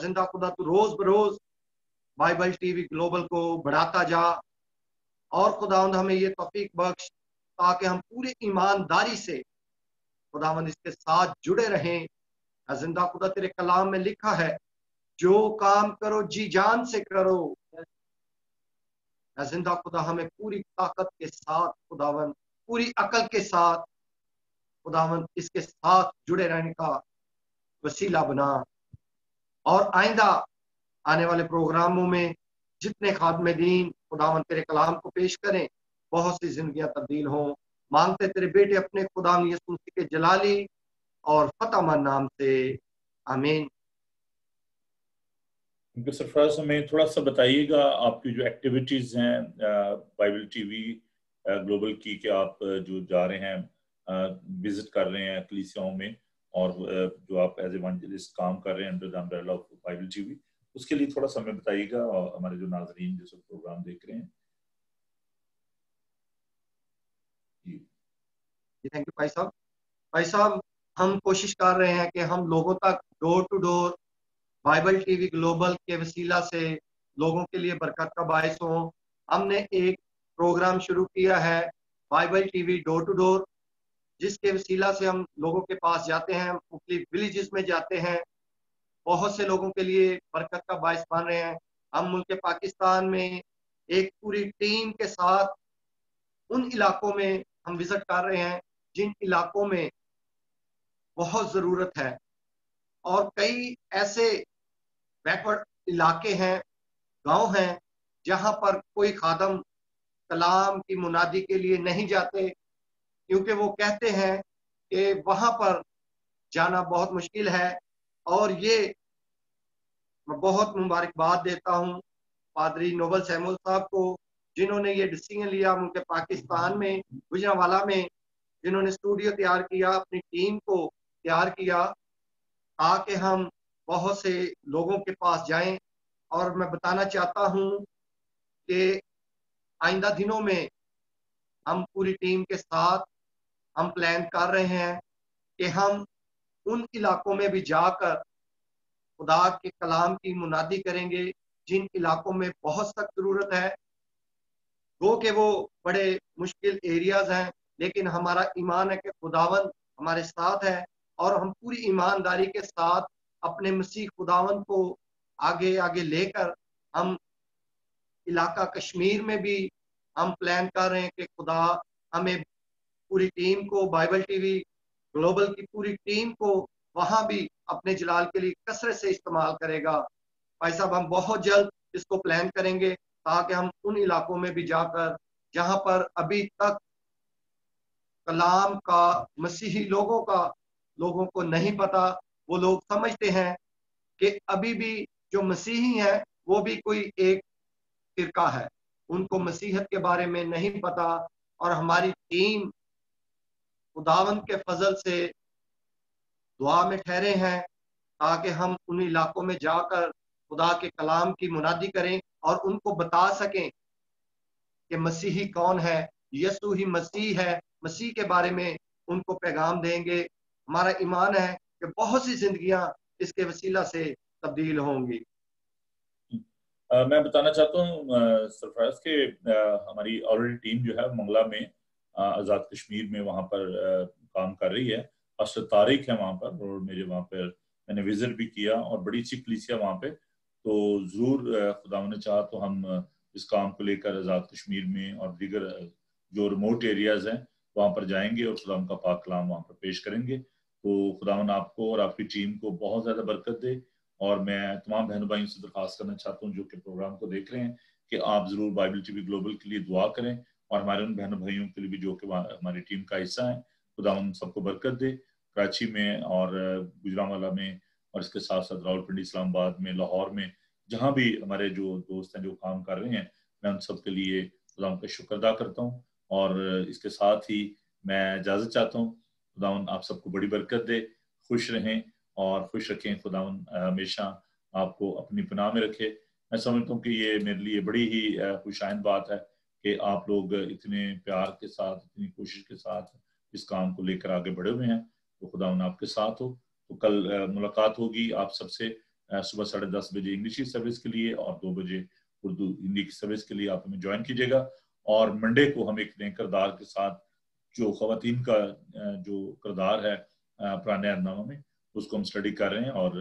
زندہ خدا تو روز بروز بائبل ٹی وی گلوبل کو بڑھاتا جا، اور خداوند ہمیں یہ توفیق بخش تاکہ ہم پورے ایمانداری سے خداوند اس کے ساتھ جڑے رہیں۔ زندہ خدا تیرے کلام میں لکھا ہے جو کام کرو جی جان سے کرو۔ زندہ خدا ہمیں پوری طاقت کے ساتھ خداوند، پوری عقل کے ساتھ خداوند اس کے ساتھ جڑے رہنے کا وسیلہ بنا، اور آئندہ آنے والے پروگراموں میں جتنے خادم دین خداوند تیرے کلام کو پیش کریں بہت سی زندگیاں تبدیل ہوں۔ मांगते तेरे बेटे अपने खुदा यीशु मसीह के जलाली और फतेहमंद नाम से, आमीन। उनके सरफराज हमें थोड़ा सा बताइएगा आपकी जो एक्टिविटीज हैं बाइबल टीवी ग्लोबल की, कि आप जो जा रहे हैं विजिट कर रहे हैं कलीसियाओं में, और जो आप एज इवांजलिस्ट काम कर रहे हैं under the umbrella of Bible TV, उसके लिए थोड़ा सा हमें बताइएगा, और हमारे जो नाज़रीन जो सब प्रोग्राम देख रहे हैं। जी थैंक यू भाई साहब। भाई साहब, हम कोशिश कर रहे हैं कि हम लोगों तक door to door Bible TV global के वसीला से लोगों के लिए बरकत का बायस हो। हमने एक प्रोग्राम शुरू किया है Bible TV door to door, जिसके वसीला से हम लोगों के पास जाते हैं, मुख्तलिफ विलेजेस में जाते हैं, बहुत से लोगों के लिए बरकत का बायस बन रहे हैं। हम मुल्क पाकिस्तान में एक पूरी टीम के साथ उन इलाकों में हम विजिट कर रहे हैं जिन इलाकों में बहुत ज़रूरत है, और कई ऐसे बैकवर्ड इलाके हैं, गांव हैं, जहां पर कोई खादम कलाम की मुनादी के लिए नहीं जाते, क्योंकि वो कहते हैं कि वहां पर जाना बहुत मुश्किल है। और ये मैं बहुत मुबारकबाद देता हूं पादरी नोबल सैमुअल साहब को, जिन्होंने ये डिसीजन लिया मुल्क पाकिस्तान में गुजरांवाला में, जिन्होंने स्टूडियो तैयार किया, अपनी टीम को तैयार किया, ताकि हम बहुत से लोगों के पास जाएं। और मैं बताना चाहता हूं कि आइंदा दिनों में हम पूरी टीम के साथ हम प्लान कर रहे हैं कि हम उन इलाकों में भी जाकर खुदा के कलाम की मुनादी करेंगे जिन इलाकों में बहुत सख्त जरूरत है। गो के वो बड़े मुश्किल एरियाज हैं, लेकिन हमारा ईमान है कि खुदावन हमारे साथ है, और हम पूरी ईमानदारी के साथ अपने मसीह खुदावन को आगे आगे लेकर हम इलाका कश्मीर में भी हम प्लान कर रहे हैं कि खुदा हमें पूरी टीम को, बाइबल टीवी ग्लोबल की पूरी टीम को वहां भी अपने जलाल के लिए कसरत से इस्तेमाल करेगा। भाई साहब, हम बहुत जल्द इसको प्लान करेंगे ताकि हम उन इलाकों में भी जाकर जहां पर अभी तक कलाम का मसीही लोगों को नहीं पता, वो लोग समझते हैं कि अभी भी जो मसीही है वो भी कोई एक फिरका है, उनको मसीहत के बारे में नहीं पता। और हमारी टीम खुदावंद के फजल से दुआ में ठहरे हैं ताकि हम उन इलाकों में जाकर खुदा के कलाम की मुनादी करें और उनको बता सकें कि मसीही कौन है, यसू ही मसीह है। मसीह के बारे में उनको पैगाम देंगे। हमारा ईमान है कि बहुत सी जिंदगियां इसके वसीला से तब्दील होंगी। मैं बताना चाहता हूँ सरफराज के हमारी ऑलरेडी टीम जो है मंगला में आज़ाद कश्मीर में वहाँ पर काम कर रही है। असर तारीख है वहाँ पर, और मेरे वहाँ पर मैंने विजिट भी किया, और बड़ी अच्छी कलीसिया वहाँ पे। तो ज़रूर खुदा ने चाहा तो हम इस काम को लेकर आज़ाद कश्मीर में और दीगर जो रिमोट एरियाज हैं वहाँ पर जाएंगे और खुदा का पाक कलाम वहाँ पर पेश करेंगे। तो खुदावन आपको और आपकी टीम को बहुत ज़्यादा बरकत दे। और मैं तमाम बहनों भाइयों से दरख्वास्त करना चाहता हूँ जो कि प्रोग्राम को देख रहे हैं कि आप ज़रूर बाइबल टीवी ग्लोबल के लिए दुआ करें, और हमारे उन बहनों भाइयों के लिए भी जो कि हमारी टीम का हिस्सा है। खुदा उन सबको बरकत दे। कराची में और गुजरांवाला में, और इसके साथ साथ रावलपिंडी, इस्लामाबाद में, लाहौर में, जहाँ भी हमारे जो दोस्त हैं जो काम कर रहे हैं, मैं उन सब के लिए खुदा का शुक्र अदा करता हूँ। और इसके साथ ही मैं इजाज़त चाहता हूँ। खुदा आप सबको बड़ी बरकत दे, खुश रहें और खुश रखें। खुदा हमेशा आपको अपनी पनाह में रखे। मैं समझता हूँ कि ये मेरे लिए बड़ी ही खुशाइंद बात है कि आप लोग इतने प्यार के साथ, इतनी कोशिश के साथ इस काम को लेकर आगे बढ़े हुए हैं। तो खुदा आपके साथ हो। तो कल मुलाकात होगी आप सबसे सुबह 10:30 बजे इंग्लिश की सर्विस के लिए, और 2 बजे उर्दू हिंदी की सर्विस के लिए आप हमें ज्वाइन कीजिएगा। और मंडे को हम एक नए किरदार के साथ, जो ख़वातीन का जो किरदार है पुराने अहदनामा में, उसको हम स्टडी कर रहे हैं, और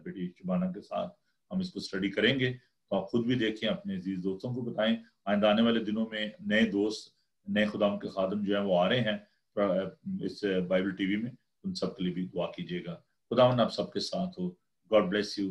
बेटी शुबाना के साथ हम इसको स्टडी करेंगे। तो आप खुद भी देखें, अपने अजीज दोस्तों को बताएं। आइंदा आने वाले दिनों में नए दोस्त, नए खुदाम के खादम जो है वो आ रहे हैं इस बाइबल टीवी में। उन सब के लिए भी दुआ कीजिएगा। खुदावन आप सबके साथ हो। God bless you.